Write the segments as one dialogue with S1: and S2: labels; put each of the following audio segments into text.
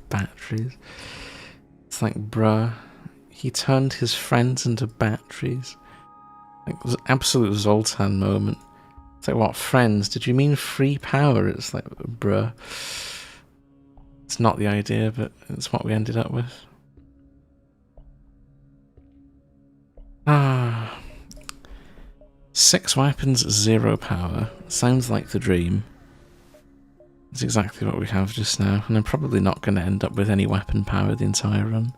S1: batteries. It's like, bruh, he turned his friends into batteries. Like, it was an absolute Zoltan moment. It's like, what, friends? Did you mean free power? It's like, bruh. It's not the idea, but it's what we ended up with. 6 weapons, 0 power. Sounds like the dream. It's exactly what we have just now, and I'm probably not going to end up with any weapon power the entire run.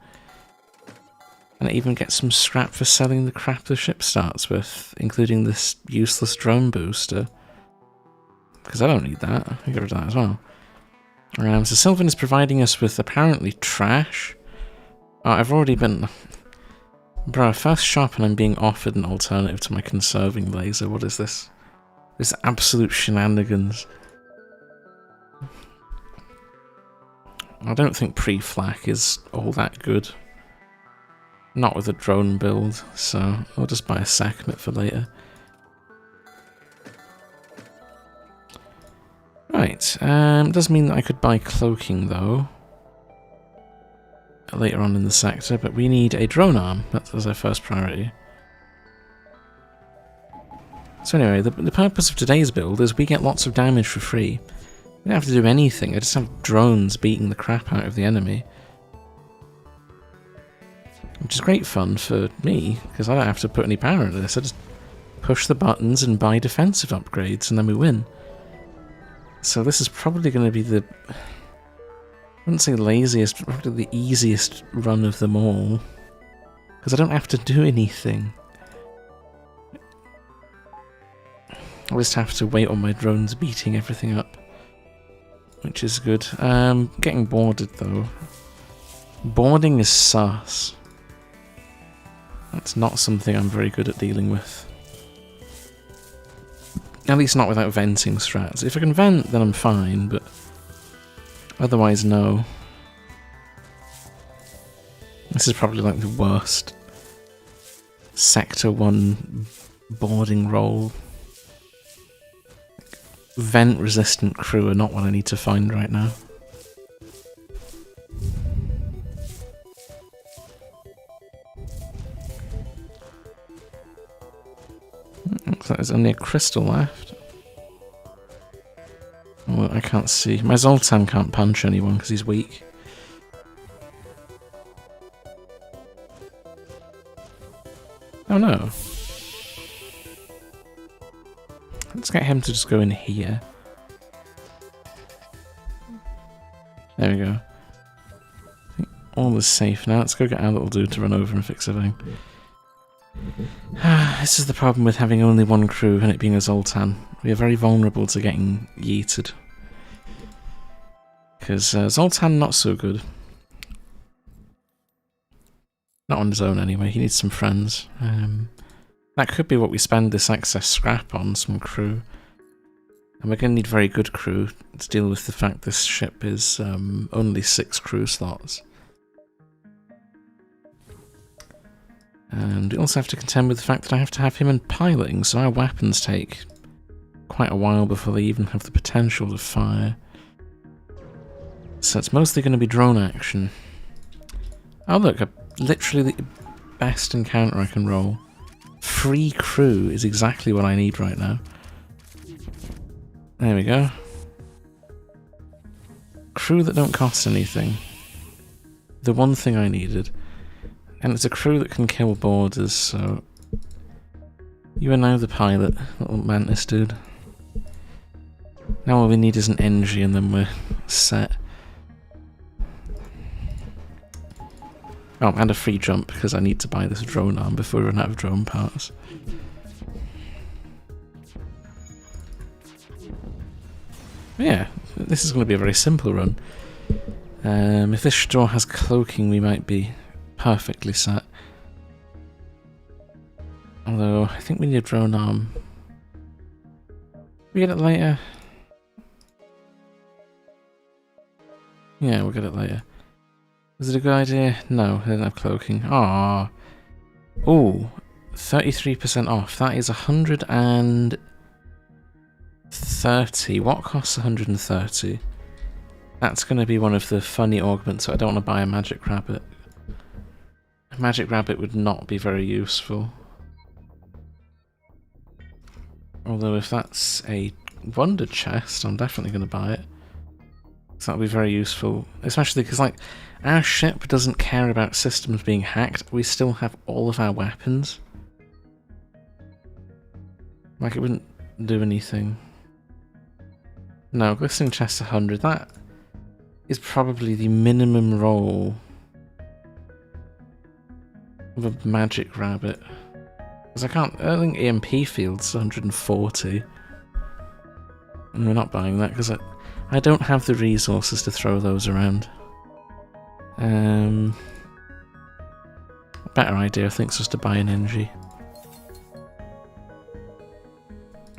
S1: And I even get some scrap for selling the crap the ship starts with, including this useless drone booster. Because I don't need that. I get rid of that as well. So Sylvan is providing us with apparently trash. Oh, I've already been... Bro, first shop and I'm being offered an alternative to my conserving laser. What is this? This absolute shenanigans. I don't think pre-flak is all that good. Not with a drone build, so I'll just buy a Sakmet for later. Right, does mean that I could buy cloaking though. Later on in the sector, but we need a drone arm. That's our first priority. So anyway, the purpose of today's build is we get lots of damage for free. We don't have to do anything, I just have drones beating the crap out of the enemy. Which is great fun for me, because I don't have to put any power into this. I just push the buttons and buy defensive upgrades, and then we win. So this is probably going to be the... I wouldn't say laziest, but probably the easiest run of them all. Because I don't have to do anything. I just have to wait on my drones beating everything up. Which is good. Getting boarded though. Boarding is sus. That's not something I'm very good at dealing with. At least not without venting strats. If I can vent, then I'm fine, but... otherwise, no. This is probably like the worst Sector 1 boarding roll. Vent-resistant crew are not what I need to find right now. Looks like there's only a crystal left. Well, I can't see. My Zoltan can't punch anyone because he's weak. Oh no. Let's get him to just go in here. There we go. I think all is safe now. Let's go get our little dude to run over and fix everything. This is the problem with having only one crew and it being a Zoltan. We are very vulnerable to getting yeeted. Because Zoltan not so good. Not on his own anyway, he needs some friends. That could be what we spend this excess scrap on, some crew. And we're going to need very good crew to deal with the fact this ship is only 6 crew slots. And we also have to contend with the fact that I have to have him in piloting, so our weapons take quite a while before they even have the potential to fire. So it's mostly going to be drone action. Oh look, literally the best encounter I can roll. Free crew is exactly what I need right now. There we go. Crew that don't cost anything. The one thing I needed. And it's a crew that can kill boarders, so... You are now the pilot, little mantis dude. Now all we need is an NG and then we're set. Oh, and a free jump, because I need to buy this drone arm before we run out of drone parts. Yeah, this is going to be a very simple run. If this store has cloaking, we might be perfectly set. Although, I think we need a drone arm. We get it later? Yeah, we'll get it later. Is it a good idea? No, they don't have cloaking. Aww. Ooh, 33% off. That is 130. What costs 130? That's going to be one of the funny augments, so I don't want to buy a magic rabbit. A magic rabbit would not be very useful. Although if that's a wonder chest, I'm definitely going to buy it. So that'll be very useful, especially because, like, our ship doesn't care about systems being hacked. We still have all of our weapons. Like, it wouldn't do anything. No, glistening chest 100. That is probably the minimum roll of a magic rabbit. Because I don't think EMP field's 140. And we're not buying that because I don't have the resources to throw those around. A better idea, I think, is just to buy an Engie.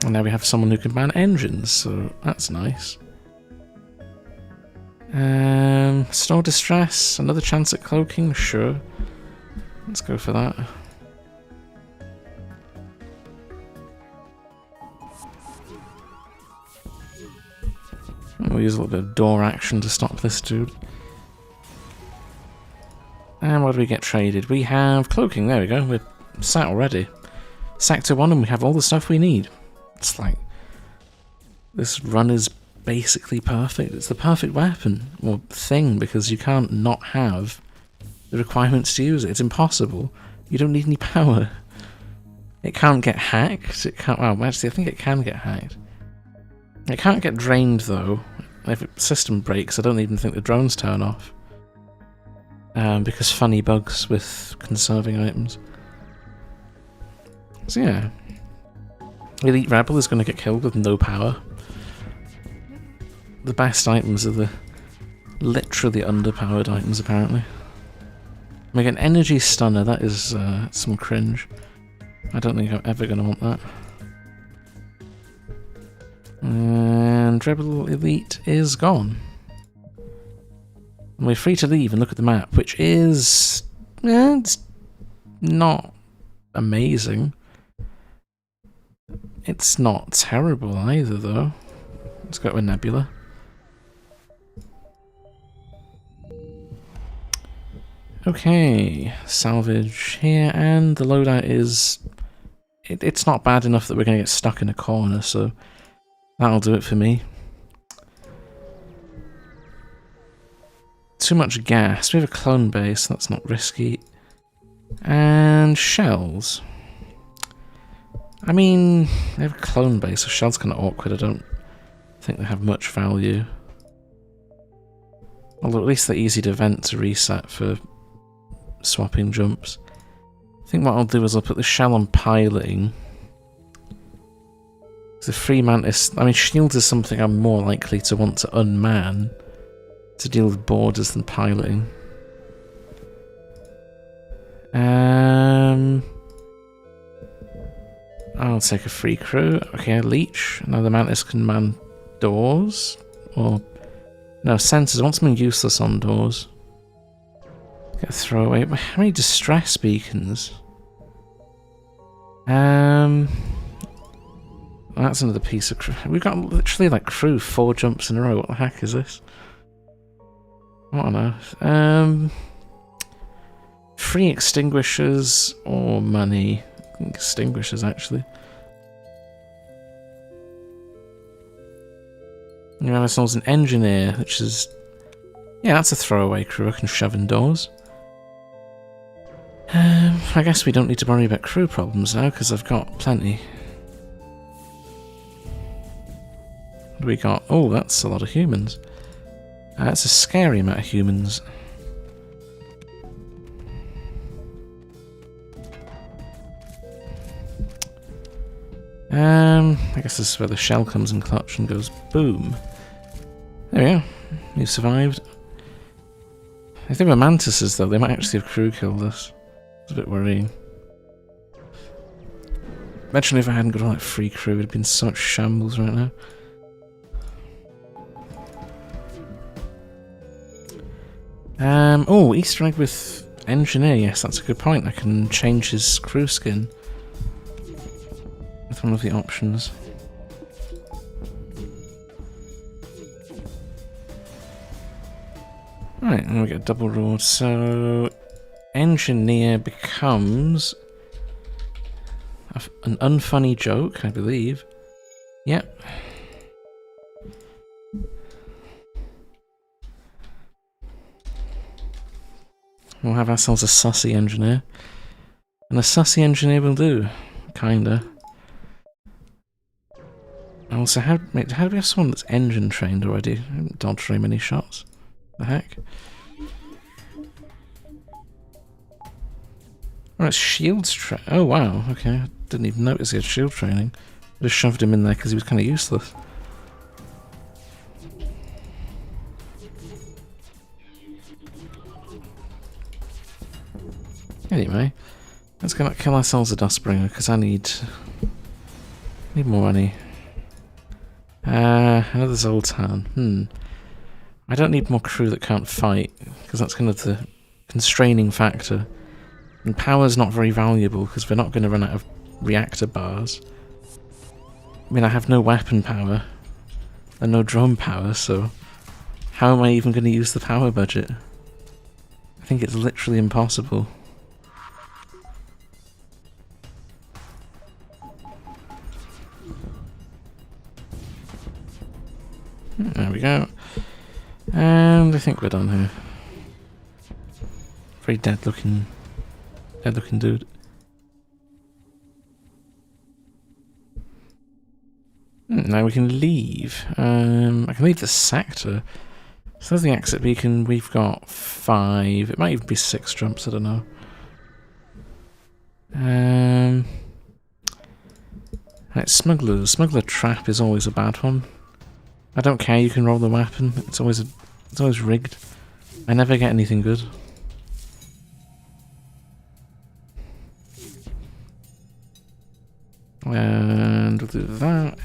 S1: And now we have someone who can ban engines, so that's nice. Store distress, another chance at cloaking, sure. Let's go for that. We'll use a little bit of door action to stop this dude. And what do we get traded? We have cloaking, there we go, we're sat already. Sector 1 and we have all the stuff we need. It's like, this run is basically perfect. It's the perfect weapon, or thing, because you can't not have the requirements to use it. It's impossible. You don't need any power. It can't get hacked. It can't, well, actually I think it can get hacked. It can't get drained though. If the system breaks, I don't even think the drones turn off. Because funny bugs with conserving items. So yeah. Elite Rebel is going to get killed with no power. The best items are the literally underpowered items, apparently. We get an energy stunner, that is some cringe. I don't think I'm ever going to want that. And Rebel Elite is gone. And we're free to leave and look at the map, which is... it's not amazing. It's not terrible either, though. Let's go to Nebula. Okay, salvage here, and the loadout is... It's not bad enough that we're going to get stuck in a corner, so that'll do it for me. Too much gas. We have a clone base, that's not risky. And shells. I mean, they have a clone base, so shells kind of awkward. I don't think they have much value. Although at least they're easy to vent to reset for swapping jumps. I think what I'll do is I'll put the shell on piloting. The free mantis, I mean, shields is something I'm more likely to want to unman to deal with borders than piloting. I'll take a free crew. Okay, leech. Now the mantis can man doors. Or no, sensors. I want something useless on doors. Get a throwaway. How many distress beacons? That's another piece of crew. We've got literally like crew 4 jumps in a row. What the heck is this? I don't know. Free extinguishers or money? I think extinguishers actually. We have ourselves an engineer, which is... yeah, that's a throwaway crew. I can shove indoors. I guess we don't need to worry about crew problems now, because I've got plenty. What do we got? Oh, that's a lot of humans. That's a scary amount of humans. I guess this is where the shell comes in clutch and goes boom. There we go. You survived. I think we're mantises though, they might actually have crew killed us. It's a bit worrying. Imagine if I hadn't got all that free crew, it'd have been such shambles right now. Oh, Easter egg with engineer, yes, that's a good point. I can change his crew skin with one of the options. Right, and we get a double reward. So, engineer becomes an unfunny joke, I believe. Yep. We'll have ourselves a sussy engineer. And a sussy engineer will do. Kinda. Also, how do we have someone that's engine trained already? I haven't dodged very many shots. The heck? Oh, it's shields oh wow, okay. I didn't even notice he had shield training. I just shoved him in there because he was kind of useless. Anyway, let's go kill ourselves a Dustbringer because I need more money. Another Zoltan. I don't need more crew that can't fight because that's kind of the constraining factor. And power's not very valuable because we're not going to run out of reactor bars. I mean, I have no weapon power and no drone power, so how am I even going to use the power budget? I think it's literally impossible. There we go. And I think we're done here. Very dead looking dude. Now we can leave. I can leave the sector. So there's the exit beacon. We've got 5. It might even be 6 jumps, I don't know. Right, smugglers. Smuggler trap is always a bad one. I don't care, you can roll the weapon. It's always rigged. I never get anything good. And we'll do that.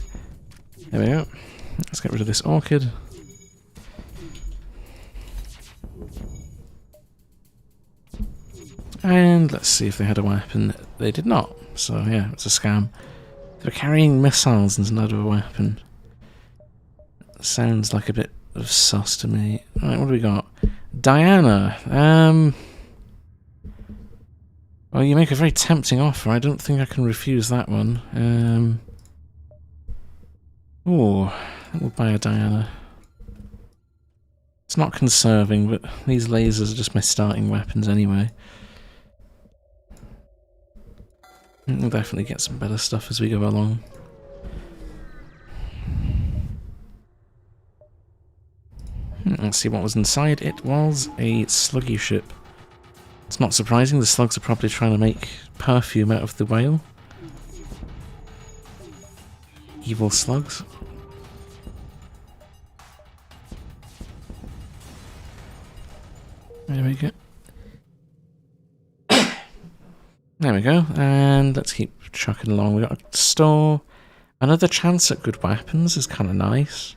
S1: There we go. Let's get rid of this orchid. And let's see if they had a weapon. They did not. So yeah, it's a scam. They're carrying missiles instead of a weapon. Sounds like a bit of sus to me. Alright, what do we got? Diana. Well, you make a very tempting offer. I don't think I can refuse that one. Oh, we'll buy a Diana. It's not conserving, but these lasers are just my starting weapons anyway. We'll definitely get some better stuff as we go along. Let's see what was inside. It was a sluggy ship. It's not surprising, the slugs are probably trying to make perfume out of the whale. Evil slugs. There we go. There we go, and let's keep chucking along. We got a store. Another chance at good weapons is kind of nice.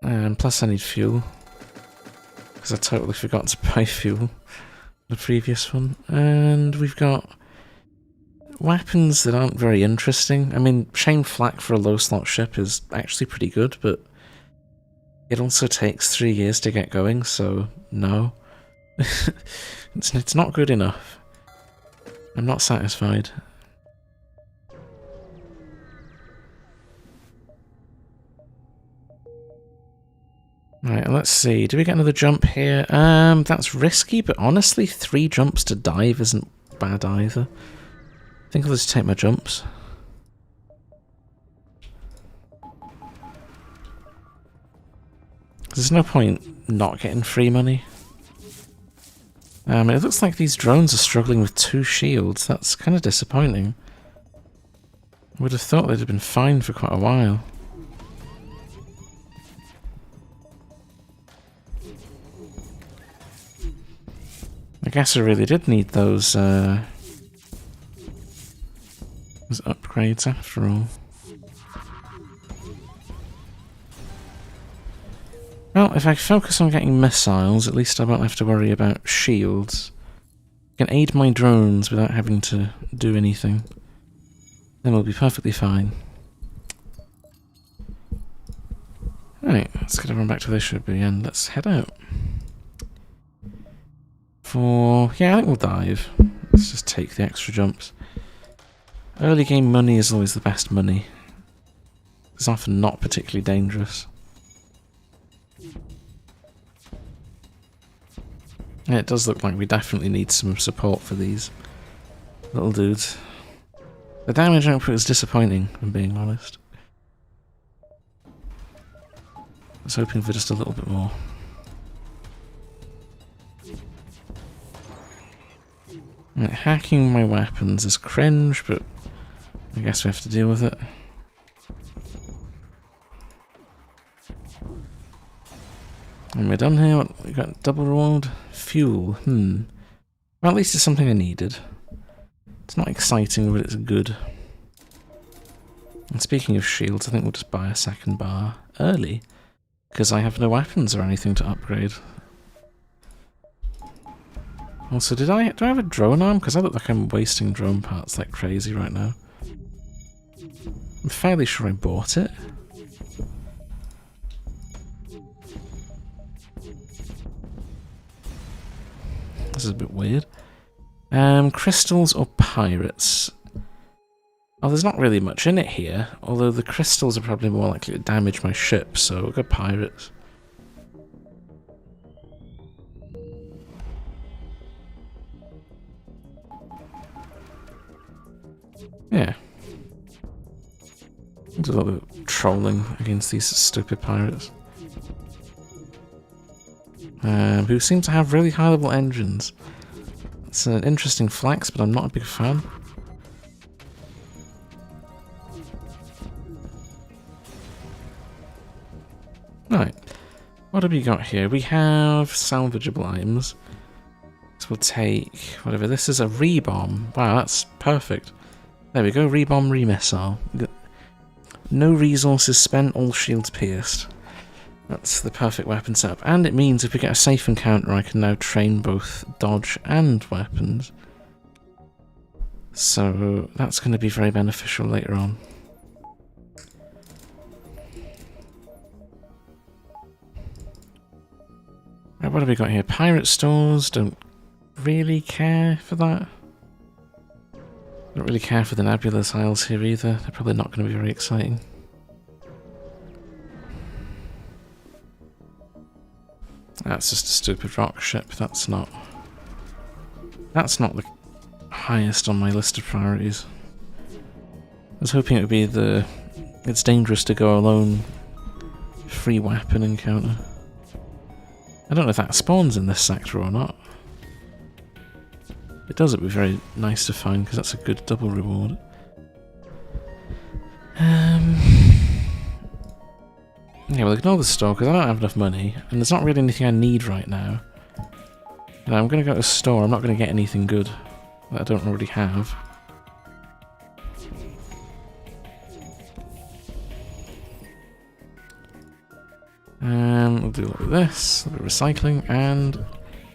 S1: And plus I need fuel, because I totally forgot to buy fuel the previous one. And we've got weapons that aren't very interesting. I mean, chain flak for a low slot ship is actually pretty good, but it also takes 3 years to get going, so no. It's not good enough. I'm not satisfied. Right, let's see. Do we get another jump here? That's risky, but honestly, 3 jumps to dive isn't bad either. I think I'll just take my jumps. There's no point not getting free money. It looks like these drones are struggling with 2 shields. That's kind of disappointing. I would have thought they'd have been fine for quite a while. I guess I really did need those upgrades after all. Well, if I focus on getting missiles, at least I won't have to worry about shields. I can aid my drones without having to do anything. Then we'll be perfectly fine. Right, let's get everyone back to where they should be and let's head out. Yeah, I think we'll dive. Let's just take the extra jumps. Early game money is always the best money. It's often not particularly dangerous. Yeah, it does look like we definitely need some support for these little dudes. The damage output is disappointing, if I'm being honest. I was hoping for just a little bit more. Right, hacking my weapons is cringe, but I guess we have to deal with it. And we're done here. We got double reward. Fuel. Well, at least it's something I needed. It's not exciting, but it's good. And speaking of shields, I think we'll just buy a second bar early, because I have no weapons or anything to upgrade. Also, do I have a drone arm? Because I look like I'm wasting drone parts like crazy right now. I'm fairly sure I bought it. This is a bit weird. Crystals or pirates? Oh, there's not really much in it here, although the crystals are probably more likely to damage my ship, so we'll go pirates. Yeah. There's a lot of trolling against these stupid pirates. Who seem to have really high level engines. It's an interesting flex, but I'm not a big fan. Right, what have we got here? We have salvageable items. So we'll take whatever. This is a rebomb. Wow, that's perfect. There we go, rebomb, remissile. No resources spent, all shields pierced. That's the perfect weapon setup. And it means if we get a safe encounter, I can now train both dodge and weapons. So that's going to be very beneficial later on. Right, what have we got here? Pirate stores, don't really care for that. Don't really care for the Nebula tiles here either. They're probably not going to be very exciting. That's just a stupid rock ship. That's not the highest on my list of priorities. I was hoping it would be the it's dangerous to go alone free weapon encounter. I don't know if that spawns in this sector or not. If it does, it'd be very nice to find because that's a good double reward. Yeah, we'll ignore the store because I don't have enough money and there's not really anything I need right now. You know, I'm going to go to a store, I'm not going to get anything good that I don't already have. We'll do a little bit of this, a little bit of recycling, and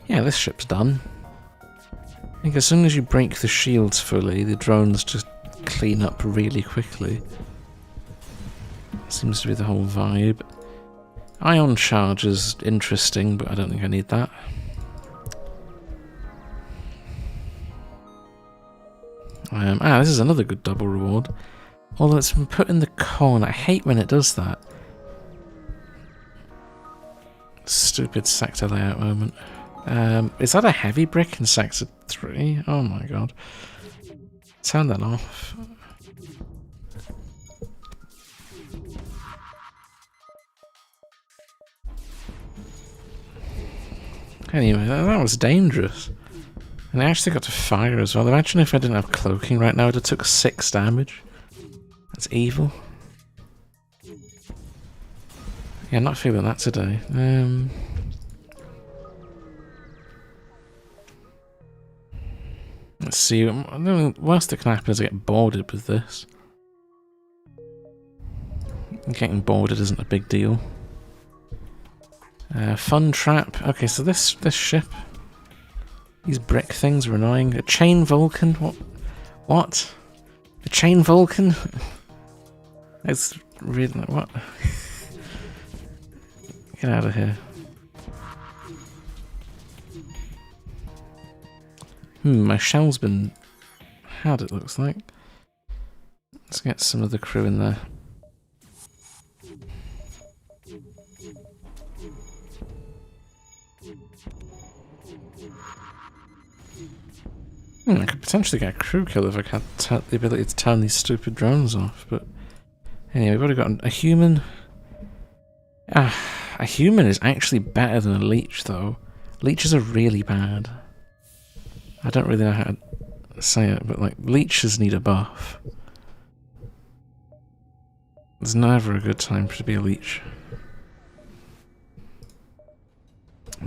S1: yeah, this ship's done. I think as soon as you break the shields fully, the drones just clean up really quickly. Seems to be the whole vibe. Ion charge is interesting, but I don't think I need that. This is another good double reward. Although it's been put in the corner. I hate when it does that. Stupid sector layout moment. Is that a heavy brick in sector 3? Oh my god. Turn that off. Anyway, that was dangerous. And I actually got to fire as well. Imagine if I didn't have cloaking right now, I'd have took 6 damage. That's evil. Yeah, I'm not feeling that today. Let's see. The worst that can happen is I get boarded with this. Getting boarded isn't a big deal. Fun trap. Okay, so this ship. These brick things are annoying. A chain vulcan? What? A chain vulcan? It's really what? Get out of here. My shell's been had, it looks like. Let's get some of the crew in there. I could potentially get a crew kill if I had the ability to turn these stupid drones off, but anyway, we've already got a human. A human is actually better than a leech, though. Leeches are really bad. I don't really know how to say it, but like, leeches need a buff. There's never a good time to be a leech.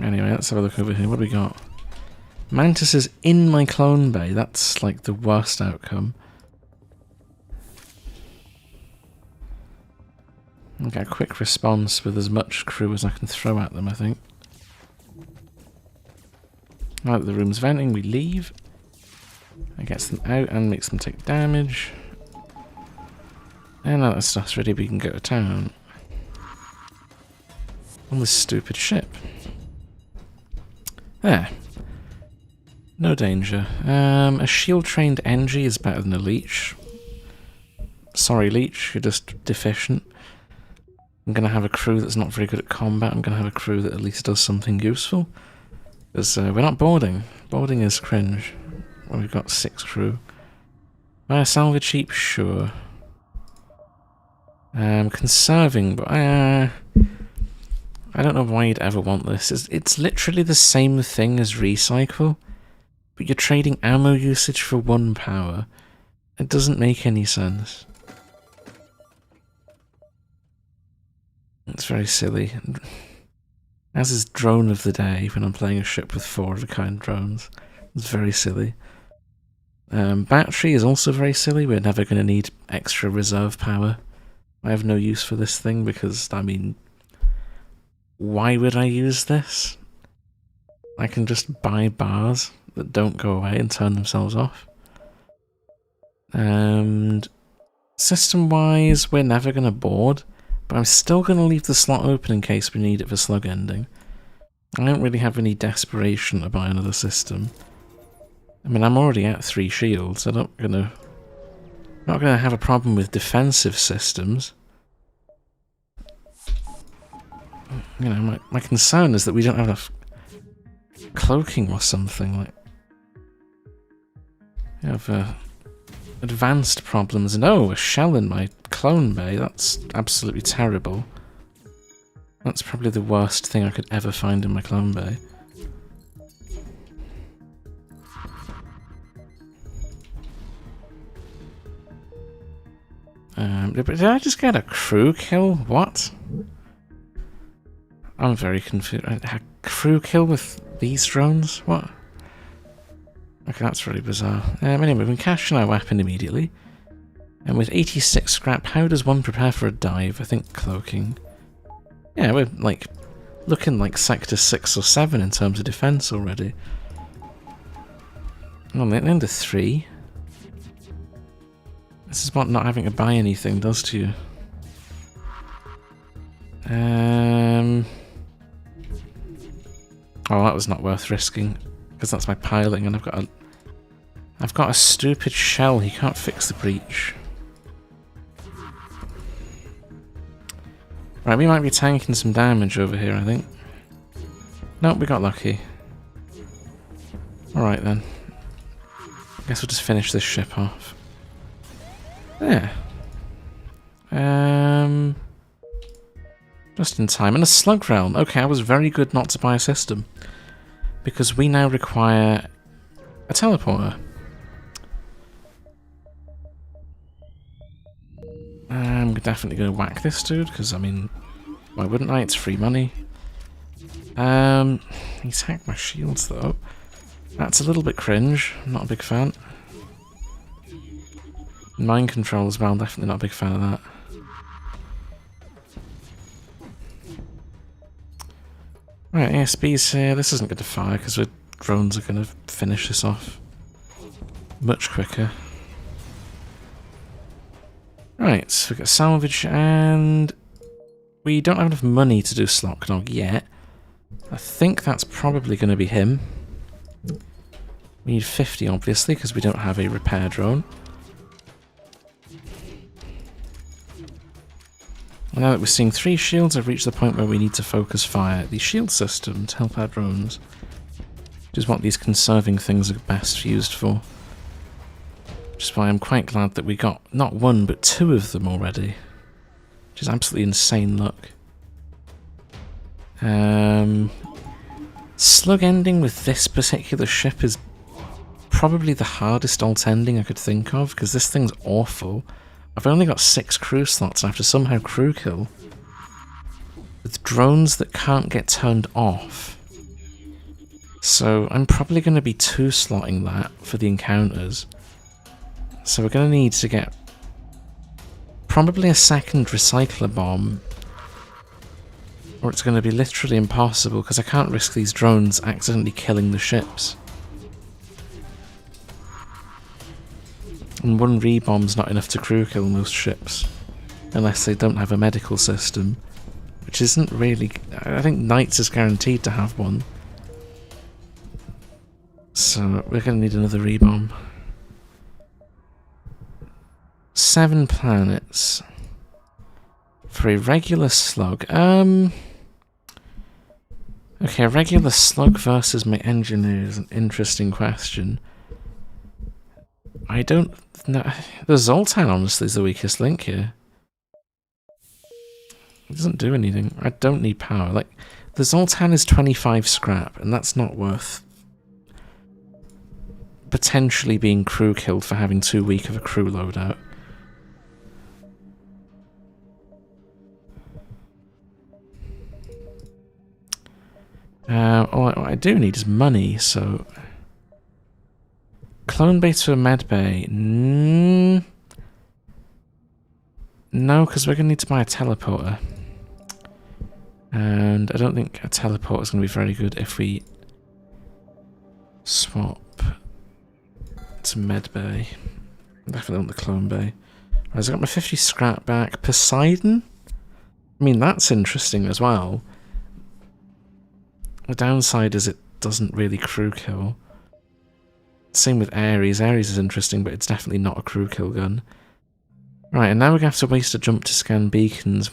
S1: Anyway, let's have a look over here. What do we got? Mantises in my clone bay. That's like the worst outcome. I'll get a quick response with as much crew as I can throw at them, I think. Now that the room's venting, we leave. That gets them out and makes them take damage. And now that stuff's ready, we can go to town. On this stupid ship. There. No danger. A shield-trained NG is better than a leech. Sorry, leech, you're just deficient. I'm going to have a crew that's not very good at combat. I'm going to have a crew that at least does something useful. Because we're not boarding. Boarding is cringe. Well, we've got 6 crew. Buy a salvage heap? Sure. Conserving, but I don't know why you'd ever want this. It's literally the same thing as recycle, but you're trading ammo usage for 1 power. It doesn't make any sense. It's very silly. As is drone of the day when I'm playing a ship with 4 of a kind drones. It's very silly. Battery is also very silly. We're never going to need extra reserve power. I have no use for this thing because, I mean, why would I use this? I can just buy bars that don't go away and turn themselves off. And system-wise, we're never going to board. But I'm still going to leave the slot open in case we need it for slug ending. I don't really have any desperation to buy another system. I mean, I'm already at 3 shields. I'm not gonna have a problem with defensive systems. You know, my concern is that we don't have enough cloaking or something. Like, we have advanced problems. And oh, a shell in my clone bay. That's absolutely terrible. That's probably the worst thing I could ever find in my clone bay. Did I just get a crew kill? What? I'm very confused. A crew kill with these drones? What? Okay, that's really bizarre. Anyway, we can cash in our weapon immediately. And with 86 scrap, how does one prepare for a dive? I think cloaking. Yeah, we're like looking like sector 6 or 7 in terms of defense already. Oh, the end of 3. This is what not having to buy anything does to you. Oh, that was not worth risking because that's my piling, and I've got a stupid shell. He can't fix the breach. Right, we might be tanking some damage over here, I think. Nope, we got lucky. Alright then. Guess we'll just finish this ship off. There. Just in time. And a slug realm. Okay, I was very good not to buy a system. Because we now require a teleporter. I'm definitely going to whack this dude, because, I mean, why wouldn't I? It's free money. He's hacked my shields, though. That's a little bit cringe. I'm not a big fan. Mind control as well, definitely not a big fan of that. Right, ASB's here. This isn't going to fire, because our drones are going to finish this off much quicker. Right, so we've got salvage, and We don't have enough money to do Slocknog yet. I think that's probably going to be him. We need 50, obviously, because we don't have a repair drone. Now that we're seeing 3 shields, I've reached the point where we need to focus fire the shield system to help our drones. Which is what these conserving things are best used for. Which is why I'm quite glad that we got not 1 but 2 of them already. Which is absolutely insane luck. Slug ending with this particular ship is probably the hardest alt ending I could think of, because this thing's awful. I've only got 6 crew slots and I have to somehow crew kill with drones that can't get turned off. So I'm probably going to be 2-slotting that for the encounters. So we're going to need to get probably a second recycler bomb, or it's going to be literally impossible because I can't risk these drones accidentally killing the ships. And 1 rebomb's not enough to crew kill most ships, unless they don't have a medical system, which isn't really... I think Knights is guaranteed to have one. So we're going to need another rebomb. 7 planets for a regular slug. Okay, a regular slug versus my engineer is an interesting question. I don't know. The Zoltan honestly is the weakest link here. It doesn't do anything. I don't need power. Like, the Zoltan is 25 scrap, and that's not worth potentially being crew killed for having too weak of a crew loadout. What I do need is money, so... Clone bay to a med bay. No, because we're going to need to buy a teleporter. And I don't think a teleporter is going to be very good if we swap to med bay. Definitely on the clone bay. Right, so I got my 50 scrap back. Poseidon? I mean, that's interesting as well. The downside is it doesn't really crew kill. Same with Ares. Ares is interesting, but it's definitely not a crew kill gun. Right, and now we're going to have to waste a jump to scan beacons.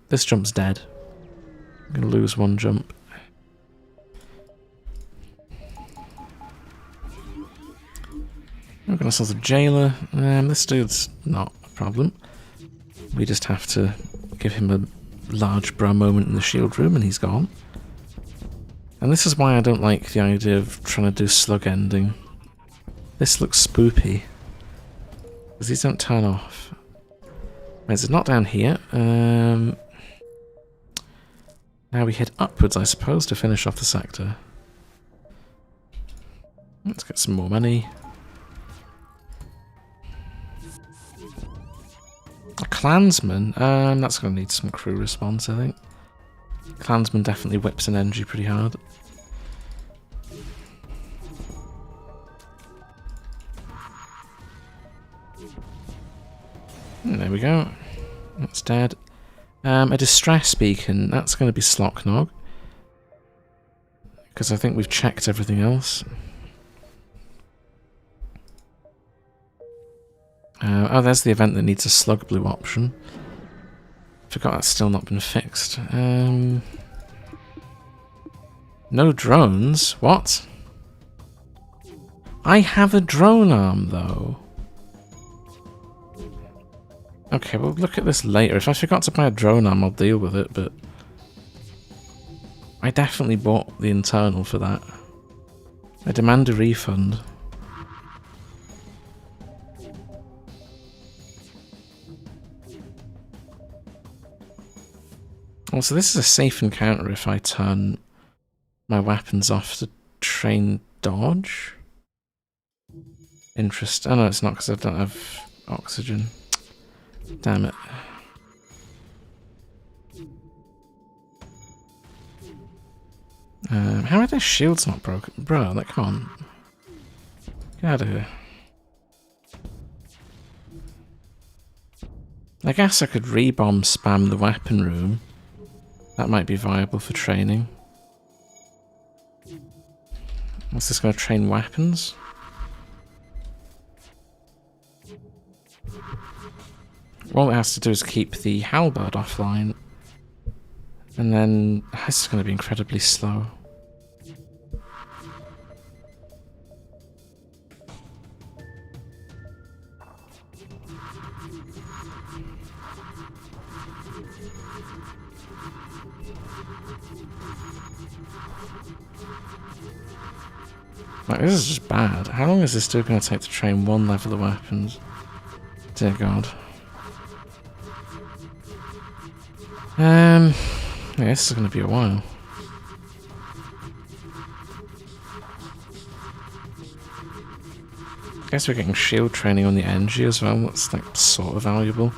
S1: This jump's dead. I'm going to lose 1 jump. We're going to sort of jailer. This dude's not a problem. We just have to give him a large bra moment in the shield room and he's gone. And this is why I don't like the idea of trying to do slug ending. This looks spoopy. Because these don't turn off. Right, it's not down here. Now we head upwards, I suppose, to finish off the sector. Let's get some more money. A clansman? That's going to need some crew response, I think. Clansman definitely whips an energy pretty hard. And there we go. That's dead. A distress beacon. That's going to be Slocknog. Because I think we've checked everything else. Oh, there's the event that needs a slug blue option. Forgot that's still not been fixed. No drones? What? I have a drone arm, though. Okay, we'll look at this later. If I forgot to buy a drone arm, I'll deal with it, but... I definitely bought the internal for that. I demand a refund. Also, this is a safe encounter if I turn my weapons off to train dodge. Interesting. Oh no, it's not because I don't have oxygen. Damn it. How are their shields not broken? Bro, like, come on. Get out of here. I guess I could rebomb spam the weapon room. That might be viable for training. What's this going to train weapons? All it has to do is keep the halberd offline. And then this is going to be incredibly slow. Like, this is just bad. How long is this still going to take to train one level of weapons? Dear God. Yeah, this is going to be a while. I guess we're getting shield training on the NG as well. That's like sort of valuable.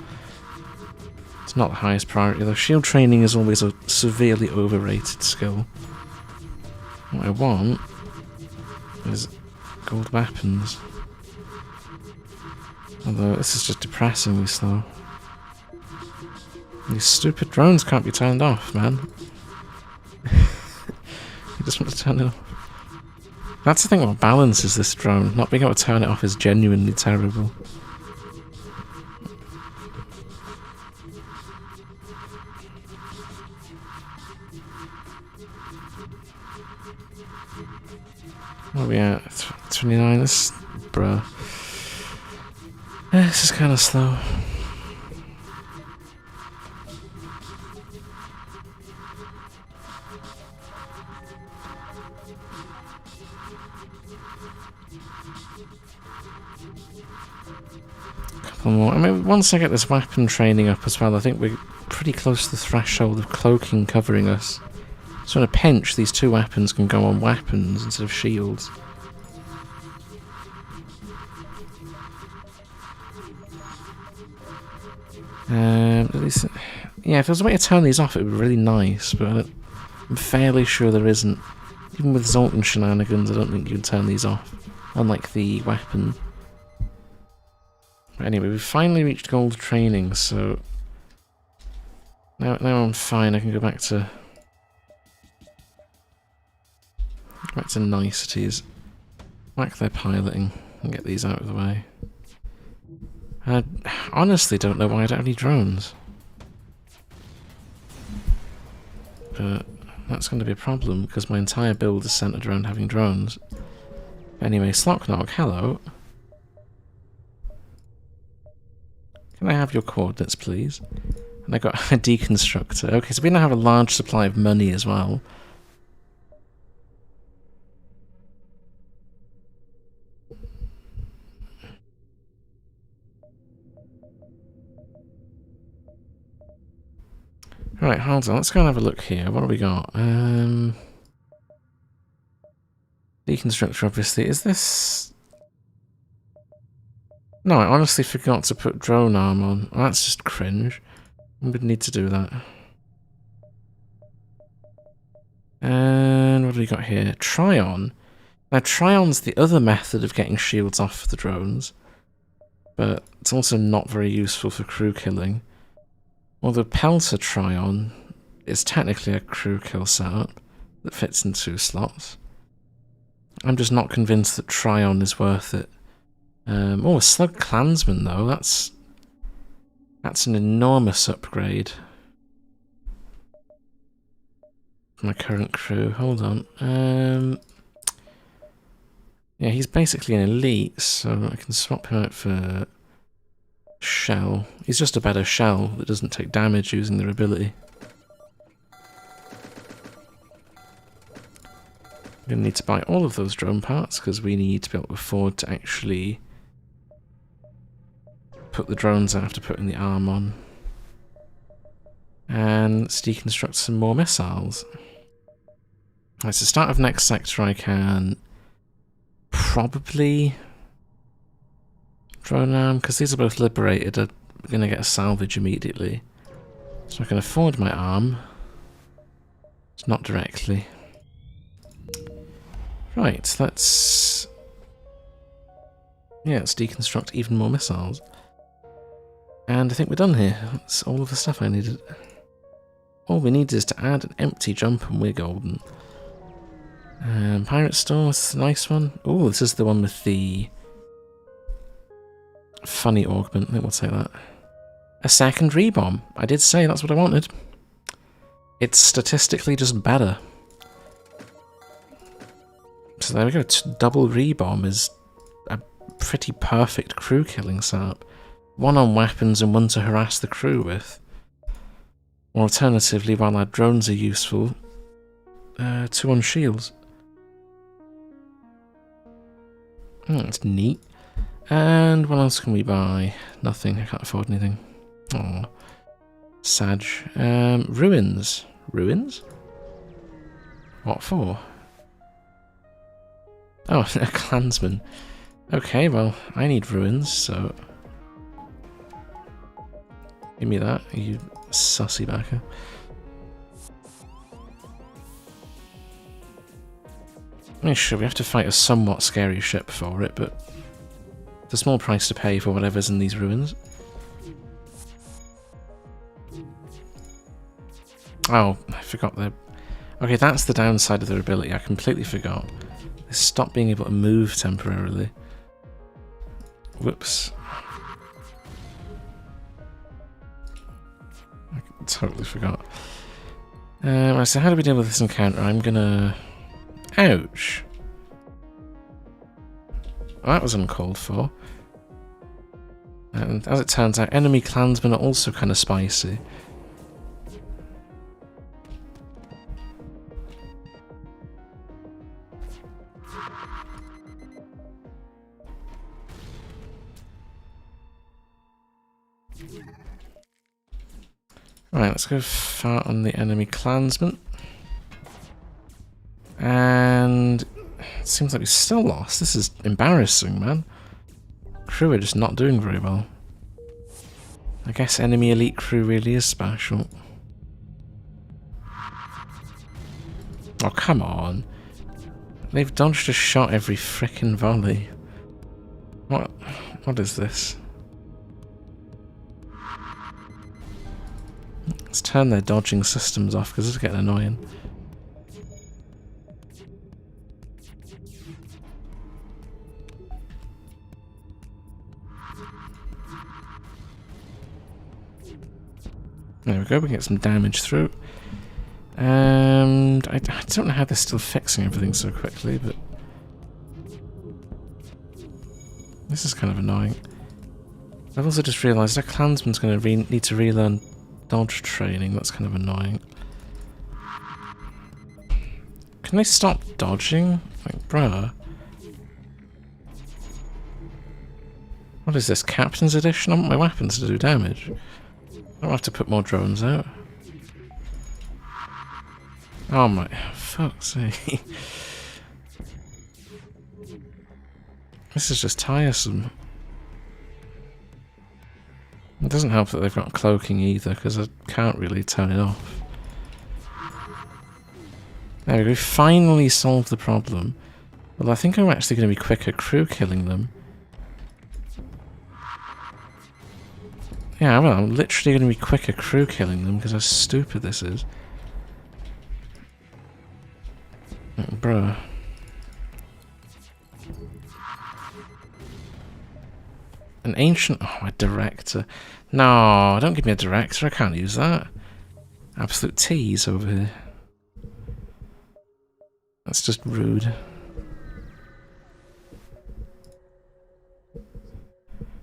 S1: It's not the highest priority though. Shield training is always a severely overrated skill. What I want is gold weapons. Although this is just depressingly slow. These stupid drones can't be turned off, man. You just want to turn it off. That's the thing about balances this drone. Not being able to turn it off is genuinely terrible. What are we at? 29? This... bruh. This is kind of slow. Couple more. I mean, once I get this weapon training up as well, I think we're pretty close to the threshold of cloaking covering us. So in a pinch, these two weapons can go on weapons instead of shields. At least, yeah, if there was a way to turn these off, it would be really nice, but I'm fairly sure there isn't. Even with Zoltan shenanigans, I don't think you can turn these off, unlike the weapon. But anyway, we've finally reached gold training, so now I'm fine. I can go back to niceties. Back their piloting and get these out of the way. I honestly don't know why I don't have any drones. But that's going to be a problem because my entire build is centered around having drones. Anyway, Slocknog, hello. Can I have your coordinates, please? And I got a deconstructor. Okay, so we now have a large supply of money as well. Right, hold on, let's go and have a look here. What have we got? Deconstructor, obviously. Is this... No, I honestly forgot to put drone arm on. Oh, that's just cringe. I'm going to need to do that. And what have we got here? Try-on. Now, try-on's the other method of getting shields off the drones. But it's also not very useful for crew killing. Although Pelter Try-on is technically a crew kill setup that fits in 2 slots. I'm just not convinced that Try-on is worth it. Oh, a Slug Clansman though, that's an enormous upgrade. My current crew, hold on. Yeah, he's basically an elite, so I can swap him out for Shell. He's just a better shell that doesn't take damage using their ability. We're going to need to buy all of those drone parts because we need to be able to afford to actually put the drones I have to put in the arm on. And let's deconstruct some more missiles. Right, so start of next sector I can probably drone arm, because these are both liberated, I'm going to get a salvage immediately. So I can afford my arm. It's not directly. Right, let's deconstruct even more missiles. And I think we're done here. That's all of the stuff I needed. All we need is to add an empty jump and we're golden. Pirate Store, this is a nice one. Oh, this is the one with the funny augment. I think we'll take that. A second rebomb. I did say that's what I wanted. It's statistically just better. So there we go. Double rebomb is a pretty perfect crew killing setup. One on weapons and one to harass the crew with. Or alternatively, while our drones are useful, 2 on shields. That's neat. And what else can we buy? Nothing. I can't afford anything. Oh, Sag. Ruins. Ruins? What for? Oh, a clansman. Okay, well, I need ruins, so... Give me that, you sussy backer. I mean, sure, we have to fight a somewhat scary ship for it, but... It's a small price to pay for whatever's in these ruins. Oh, I forgot the... Okay, that's the downside of their ability, I completely forgot. They stopped being able to move temporarily. Whoops. I totally forgot. So how do we deal with this encounter? I'm gonna... Ouch! Well, that was uncalled for. And as it turns out, enemy clansmen are also kind of spicy. Right, let's go fart on the enemy clansman. And it seems like we still lost. This is embarrassing, man. Crew are just not doing very well. I guess enemy elite crew really is special. Oh, come on. They've dodged a shot every frickin' volley. What is this? Let's turn their dodging systems off because it's getting annoying. There we go, we can get some damage through. And I don't know how they're still fixing everything so quickly, but... This is kind of annoying. I've also just realised our clansman's going to need to relearn dodge training. That's kind of annoying. Can they stop dodging? Like, bruh. What is this? Captain's Edition? I want my weapons to do damage. I don't have to put more drones out. Oh my... Fuck's sake. This is just tiresome. It doesn't help that they've got cloaking either, because I can't really turn it off. There we go, we finally solved the problem. Well, I think I'm actually going to be quicker crew killing them. Yeah, well, I'm literally going to be quicker crew killing them because how stupid this is. Bruh. An ancient... Oh, a director. No, don't give me a director. I can't use that. Absolute tease over here. That's just rude.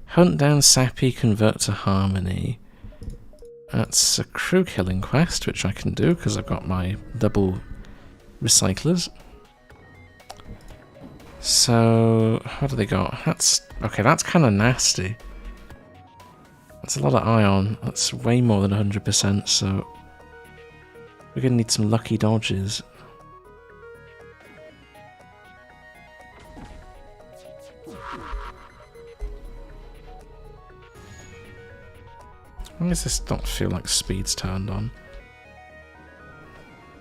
S1: Hunt down Sappy, convert to Harmony. That's a crew killing quest, which I can do because I've got my double recyclers. So, what do they got? That's... Okay, that's kind of nasty. That's a lot of ion. That's way more than 100%, so... We're going to need some lucky dodges. Why does this not feel like speed's turned on?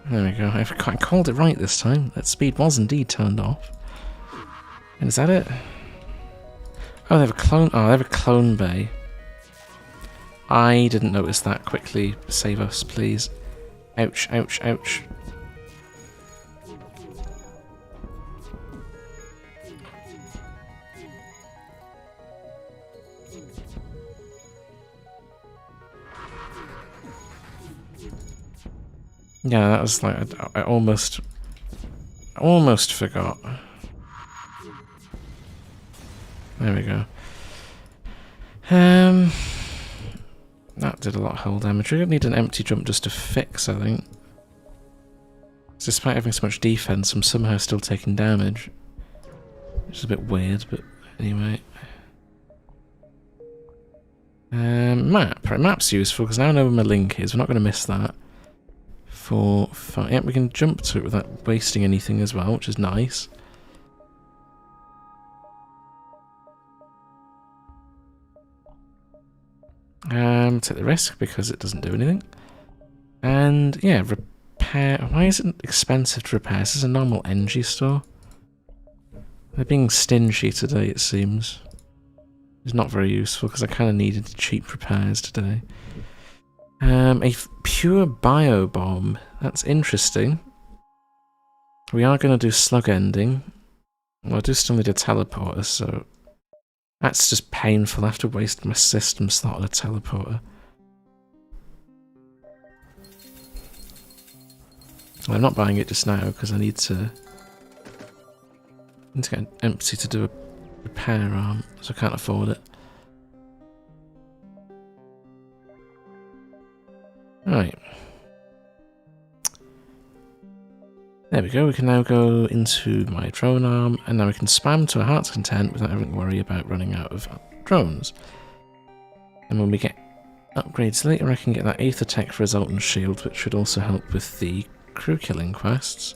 S1: There we go. I called it right this time. That speed was indeed turned off. And is that it? Oh, they have a clone. Oh, they have a clone bay. I didn't notice that quickly. Save us, please. Ouch, ouch, ouch. Yeah, that was like, I almost forgot. There we go. That did a lot of hull damage. We don't need an empty jump just to fix, I think. Despite having so much defense, I'm somehow still taking damage. Which is a bit weird, but anyway. Map. Right, map's useful, because now I know where my link is. We're not going to miss that. Yep, we can jump to it without wasting anything as well, which is nice. Take the risk because it doesn't do anything. And yeah, repair. Why is it expensive to repair? This is a normal NG store. They're being stingy today, it seems. It's not very useful because I kind of needed cheap repairs today. A pure bio bomb. That's interesting. We are going to do slug ending. Well, I do still need a teleporter, so that's just painful. I have to waste my system slot on a teleporter. Well, I'm not buying it just now because I need to get an empty to do a repair arm, so I can't afford it. Right. There we go, we can now go into my drone arm, and now we can spam to our heart's content without having to worry about running out of drones. And when we get upgrades later, I can get that Aether Tech for Resultant Shield, which should also help with the crew killing quests.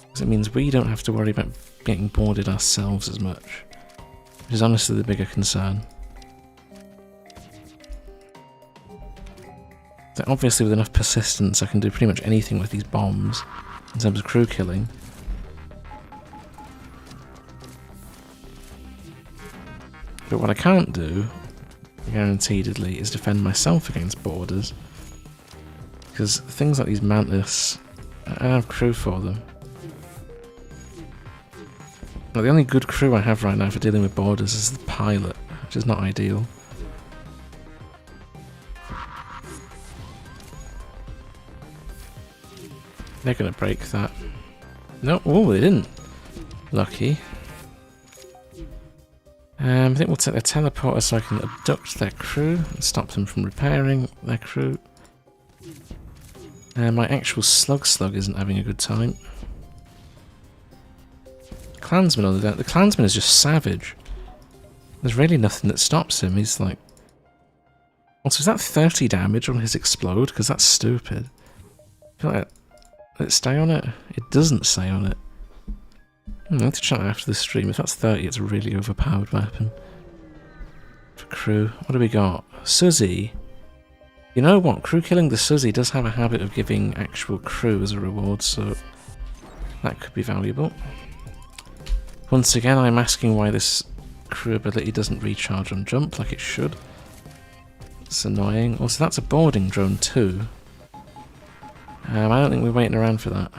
S1: Because it means we don't have to worry about getting boarded ourselves as much, which is honestly the bigger concern. So obviously with enough persistence I can do pretty much anything with these bombs in terms of crew killing. But what I can't do, guaranteedly, is defend myself against boarders. Because things like these Mantis, I don't have crew for them. Well, the only good crew I have right now for dealing with boarders is the pilot, which is not ideal. They're going to break that. No, oh, they didn't. Lucky. I think we'll take their teleporter so I can abduct their crew and stop them from repairing their crew. My actual slug isn't having a good time. Clansman, on the Clansman is just savage. There's really nothing that stops him. He's like... Also, is that 30 damage on his explode? Because that's stupid. I feel like... Did it stay on it? It doesn't stay on it. I need to check that after the stream. If that's 30, it's a really overpowered weapon. For crew. What do we got? Suzy. You know what? Crew killing the Suzy does have a habit of giving actual crew as a reward, so that could be valuable. Once again, I'm asking why this crew ability doesn't recharge on jump like it should. It's annoying. Also, that's a boarding drone too. I don't think we're waiting around for that.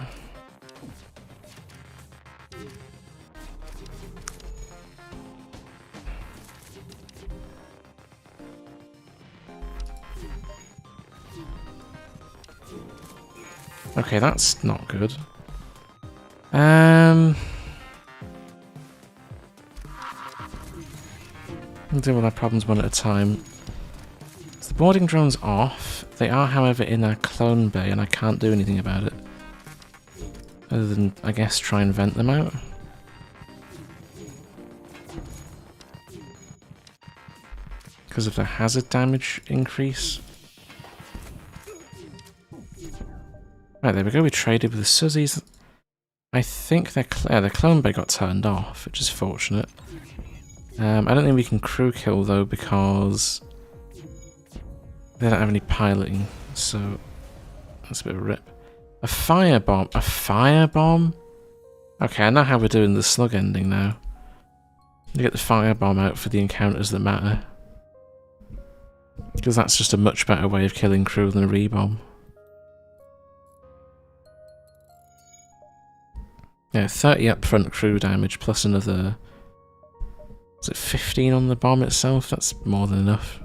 S1: Okay, that's not good. We'll deal with our problems one at a time. So the boarding drone's off. They are, however, in our clone bay, and I can't do anything about it. Other than, I guess, try and vent them out. Because of the hazard damage increase. Right, there we go, we traded with the Suzzies. I think their clone bay got turned off, which is fortunate. I don't think we can crew kill though, because they don't have any piloting, so that's a bit of a rip. A firebomb? A firebomb? Okay, I know how we're doing the slug ending now. You get the firebomb out for the encounters that matter. Because that's just a much better way of killing crew than a rebomb. Yeah, 30 upfront crew damage plus another... is it 15 on the bomb itself? That's more than enough.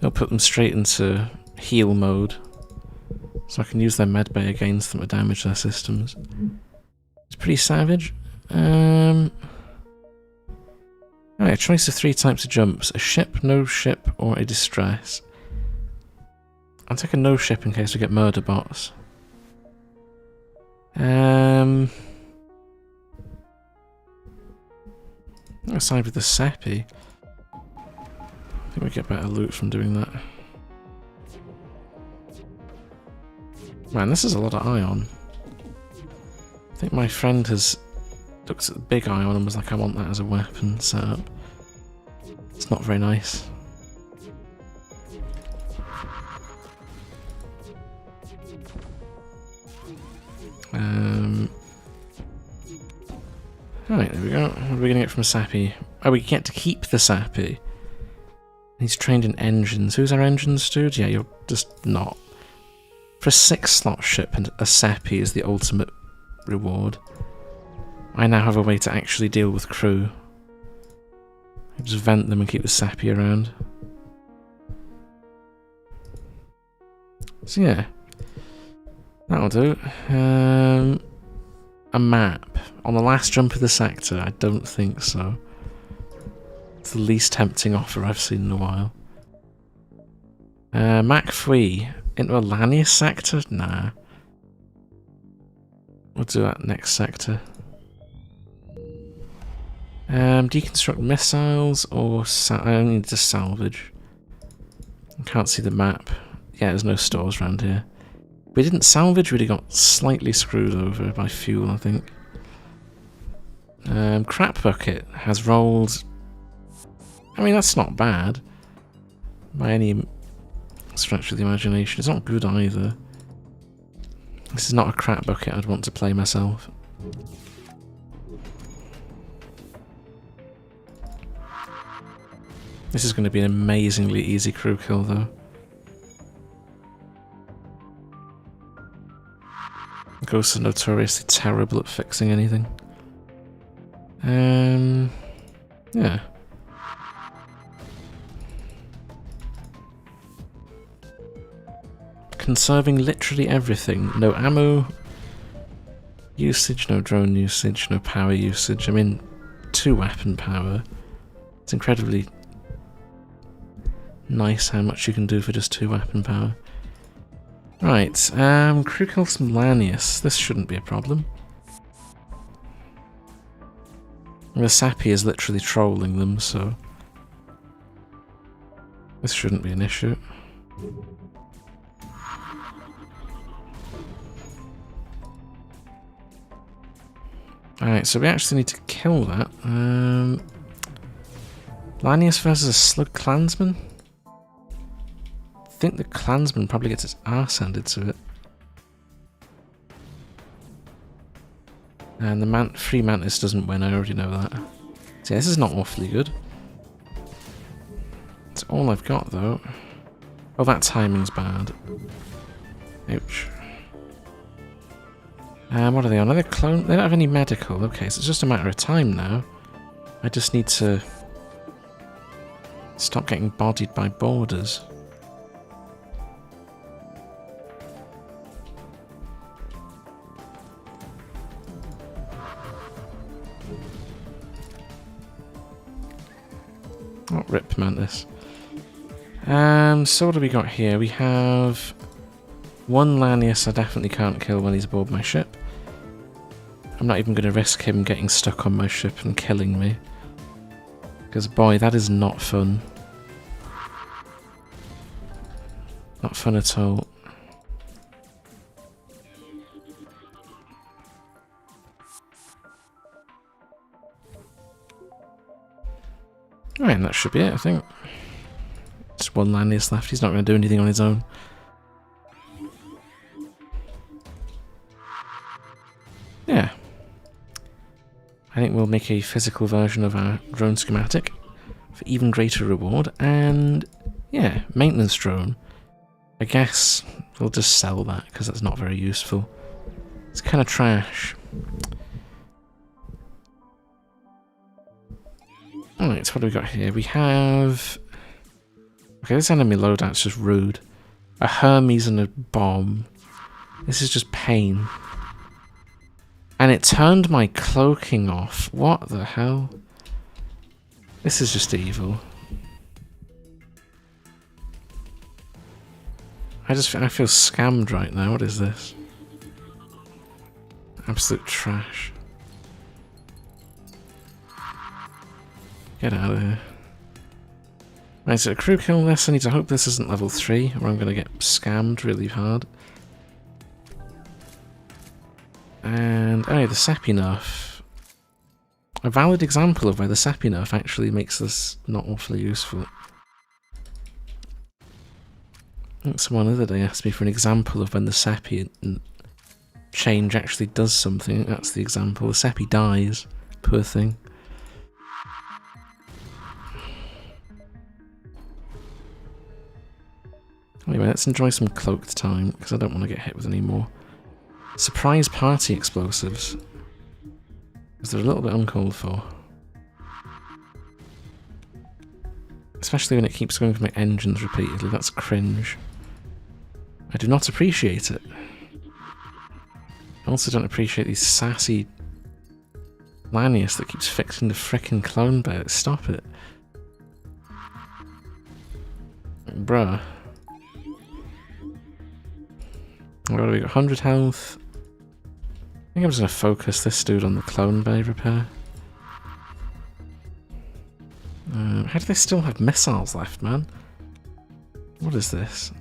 S1: I'll put them straight into heal mode, so I can use their medbay against them to damage their systems. It's pretty savage. Alright, a choice of 3 types of jumps. A ship, no ship, or a distress. I'll take a no ship in case we get murder bots. I'll side with the Seppi. I think we get better loot from doing that. Man, this is a lot of ion. I think my friend has looked at the big ion and was like, I want that as a weapon setup. It's not very nice. Alright, there we go. What are we going to get from Seppi? Oh, we get to keep the Seppi. He's trained in engines. Who's our engines dude? Yeah, you're just not. For a 6-slot ship, and a Seppi is the ultimate reward. I now have a way to actually deal with crew. I just vent them and keep the Seppi around. So yeah. That'll do. A map. On the last jump of the sector? I don't think so. It's the least tempting offer I've seen in a while. Mach 3. Into a Lanius sector? Nah. We'll do that next sector. Deconstruct missiles or I need to salvage. I can't see the map. Yeah, there's no stores around here. We didn't salvage, we got slightly screwed over by fuel, I think. Crap Bucket has rolled... I mean, that's not bad. By any stretch of the imagination. It's not good either. This is not a crap bucket I'd want to play myself. This is going to be an amazingly easy crew kill, though. Ghosts are notoriously terrible at fixing anything. Yeah. Conserving literally everything. No ammo usage, no drone usage, no power usage. I mean, 2 weapon power. It's incredibly nice how much you can do for just 2 weapon power. Right, crew kill some Lanius. This shouldn't be a problem. The Seppi is literally trolling them, so this shouldn't be an issue. Alright, so we actually need to kill that. Lanius versus a Slug Clansman? I think the Clansman probably gets its arse handed to it. And the Free Mantis doesn't win, I already know that. So yeah, this is not awfully good. That's all I've got, though. Oh, that timing's bad. Ouch. What are they on? Are they clone? They don't have any medical. Okay, so it's just a matter of time now. I just need to stop getting bodied by boarders. Oh, rip Mantis. So what do we got here? We have 1 Lanius I definitely can't kill when he's aboard my ship. I'm not even going to risk him getting stuck on my ship and killing me. Because boy, that is not fun. Not fun at all. Alright, that should be it, I think. Just 1 Lanius left, he's not going to do anything on his own. Yeah. I think we'll make a physical version of our drone schematic for even greater reward, and yeah, maintenance drone. I guess we'll just sell that because that's not very useful. It's kind of trash. Alright, so what do we got here? We have... Okay, this enemy loadout's just rude. A Hermes and a bomb. This is just pain. And it turned my cloaking off. What the hell? This is just evil. I feel scammed right now. What is this? Absolute trash. Get out of here. Right, so a crew kill this. I need to hope this isn't level 3, or I'm going to get scammed really hard. And, oh, the Seppi nerf. A valid example of where the Seppi nerf actually makes this not awfully useful. I think someone the other day asked me for an example of when the Seppi change actually does something. That's the example. The Seppi dies. Poor thing. Anyway, let's enjoy some cloaked time, because I don't want to get hit with any more surprise party explosives. Because they're a little bit uncalled for. Especially when it keeps going for my engines repeatedly, that's cringe. I do not appreciate it. I also don't appreciate these sassy Lanius that keeps fixing the frickin' clone bear. Stop it. Bruh. What do we got? 100 health. I think I'm just going to focus this dude on the clone bay repair. How do they still have missiles left, man? What is this?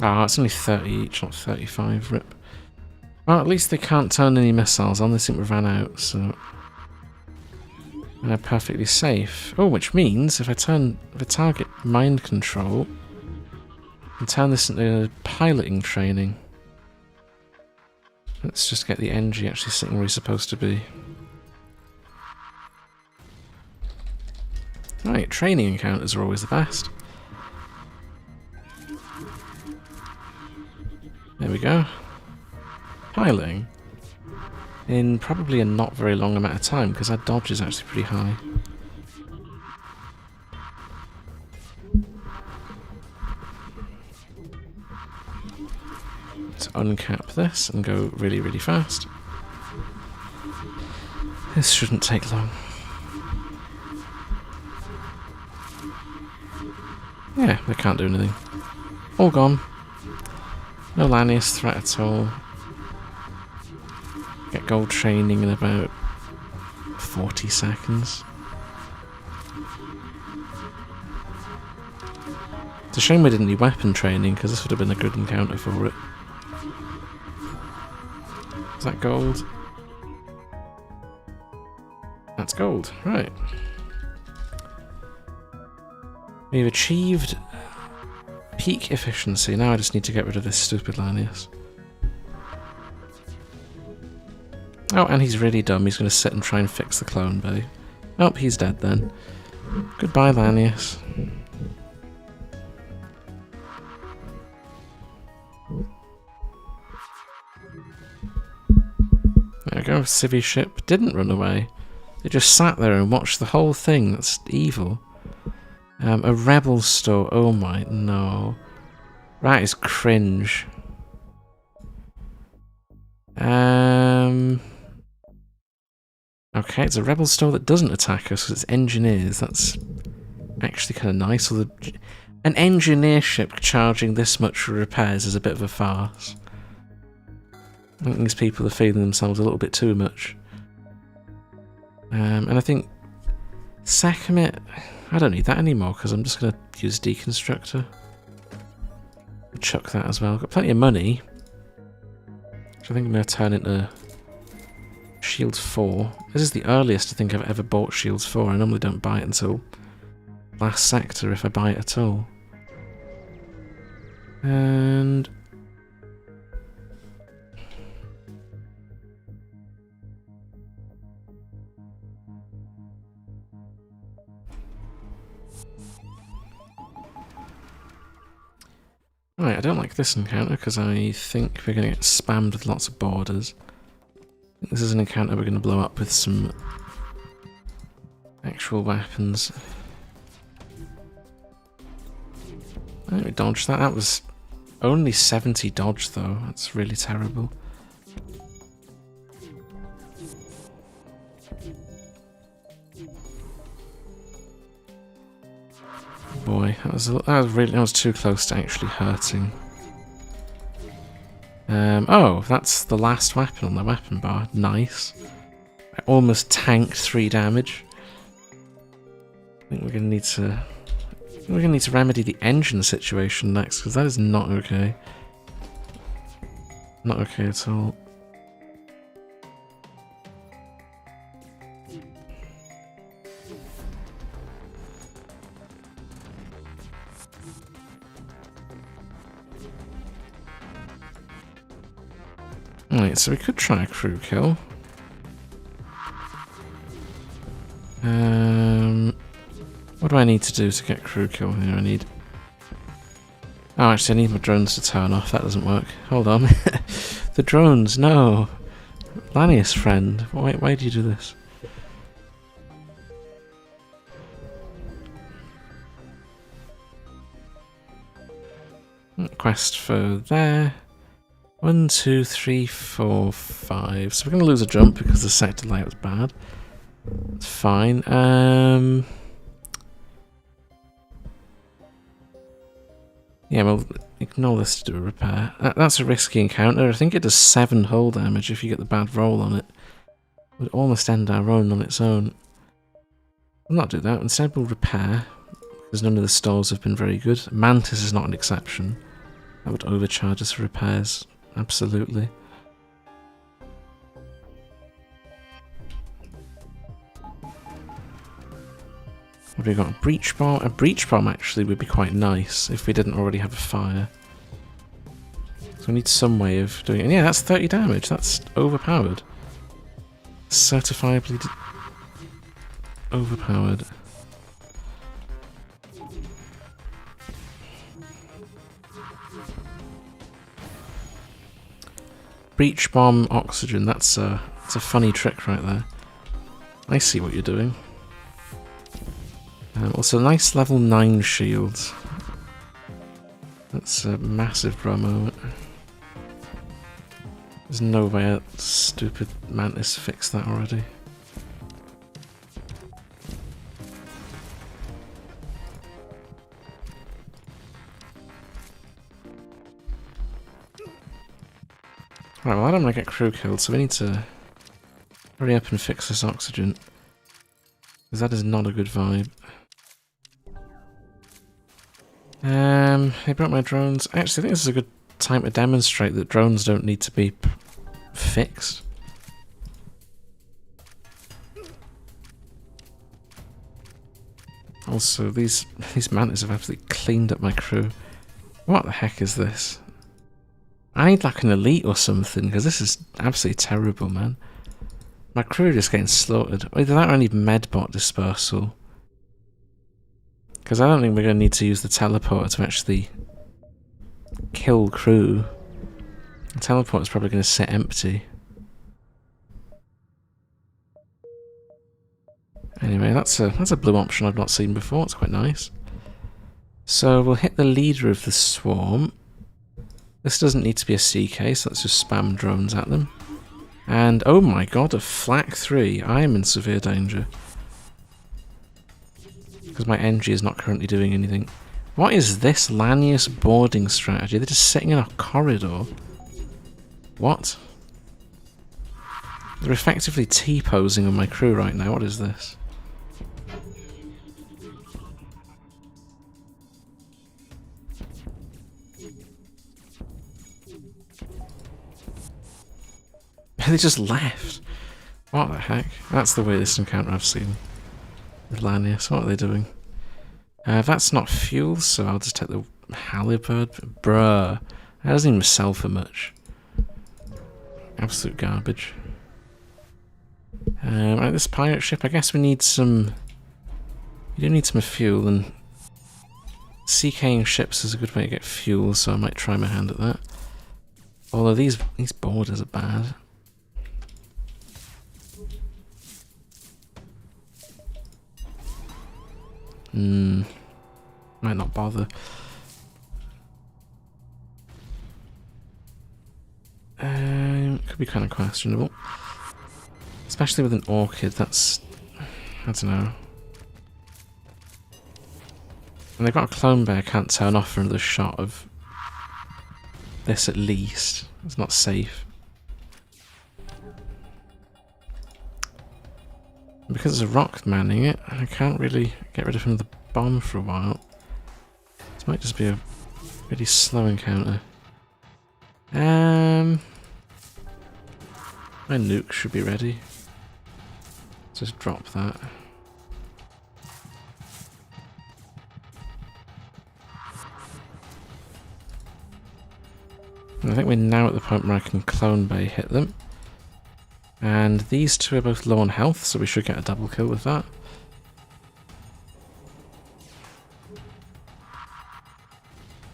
S1: Ah, it's only 30 each, not 35, rip. Well, at least they can't turn any missiles on, they seem to have ran out, so... they're perfectly safe. Oh, which means if I target mind control and turn this into piloting training. Let's just get the NG actually sitting where he's supposed to be. Right, training encounters are always the best. There we go. Piloting. In probably a not very long amount of time, because our dodge is actually pretty high. Let's uncap this and go really, really fast. This shouldn't take long. Yeah, they can't do anything. All gone. No Lanius threat at all. Get gold training in about 40 seconds. It's a shame we didn't do weapon training, because this would have been a good encounter for it. Is that gold? That's gold, right. We've achieved peak efficiency. Now I just need to get rid of this stupid Lanius. Oh, and he's really dumb. He's going to sit and try and fix the clone bay. Oh, he's dead then. Goodbye, Lanius. There we go. Civvy ship didn't run away. They just sat there and watched the whole thing. That's evil. A rebel store. Oh my, no. That is cringe. Okay, it's a rebel store that doesn't attack us because it's engineers. That's actually kind of nice. An engineer ship charging this much for repairs is a bit of a farce. I think these people are feeling themselves a little bit too much. And I think Sekhmet, I don't need that anymore because I'm just going to use Deconstructor. Chuck that as well. Got plenty of money. Which I think I'm going to turn into Shields 4. This is the earliest I think I've ever bought Shields 4. I normally don't buy it until last sector if I buy it at all. And Right, I don't like this encounter because I think we're going to get spammed with lots of borders. I think this is an encounter we're going to blow up with some actual weapons. I think we dodged that. That was only 70 dodge though. That's really terrible. Boy, that was too close to actually hurting. Oh, that's the last weapon on the weapon bar. Nice. I almost tanked 3 damage. I think we're gonna need to remedy the engine situation next, because that is not okay. Not okay at all. Right, so we could try a crew kill. What do I need to do to get crew kill here? Oh, actually I need my drones to turn off. That doesn't work. Hold on. The drones, no. Lanius friend, why do you do this? Quest for there. 1, 2, 3, 4, 5. So we're going to lose a jump because the sector layout was bad. It's fine. Yeah, well, ignore this to do a repair. That's a risky encounter. I think it does 7 hull damage if you get the bad roll on it. It would almost end our run on its own. We'll not do that. Instead we'll repair, because none of the stores have been very good. Mantis is not an exception. That would overcharge us for repairs. Absolutely. What have we got? A breach bomb? A breach bomb actually would be quite nice if we didn't already have a fire. So we need some way of doing it. And yeah, that's 30 damage. That's overpowered. Certifiably overpowered. Breach bomb oxygen. That's a funny trick right there. I see what you're doing. Also, nice level 9 shields. That's a massive bro moment. There's no way a stupid Mantis fixed that already. Right, well I don't want to get crew killed, so we need to hurry up and fix this oxygen. Because that is not a good vibe. They brought my drones. Actually, I think this is a good time to demonstrate that drones don't need to be fixed. Also, these mantis have absolutely cleaned up my crew. What the heck is this? I need like an elite or something, because this is absolutely terrible, man. My crew are just getting slaughtered. Either that or I need medbot dispersal. Because I don't think we're going to need to use the teleporter to actually kill crew. The teleporter is probably going to sit empty. Anyway, that's a blue option I've not seen before. It's quite nice. So we'll hit the leader of the swarm. This doesn't need to be a CK, so let's just spam drones at them. And oh my god, a flak 3. I am in severe danger. Because my NG is not currently doing anything. What is this Lanius boarding strategy? They're just sitting in a corridor. What? They're effectively T-posing on my crew right now. What is this? They just left. What the heck? That's the weirdest encounter I've seen with Lanius. What are they doing? That's not fuel, so I'll just take the halibut. Bruh. That doesn't even sell for much. Absolute garbage. Right, this pirate ship, I guess we need some... We do need some fuel, and CKing ships is a good way to get fuel, so I might try my hand at that. Although these borders are bad. Might not bother. Could be kind of questionable. Especially with an orchid, that's... I don't know. And they've got a clone bay I can't turn off for another shot of this at least. It's not safe. And because there's a rock manning it, I can't really get rid of him with the bomb for a while. This might just be a really slow encounter. My nuke should be ready. Just drop that. And I think we're now at the point where I can clone bay hit them. And these two are both low on health, so we should get a double kill with that.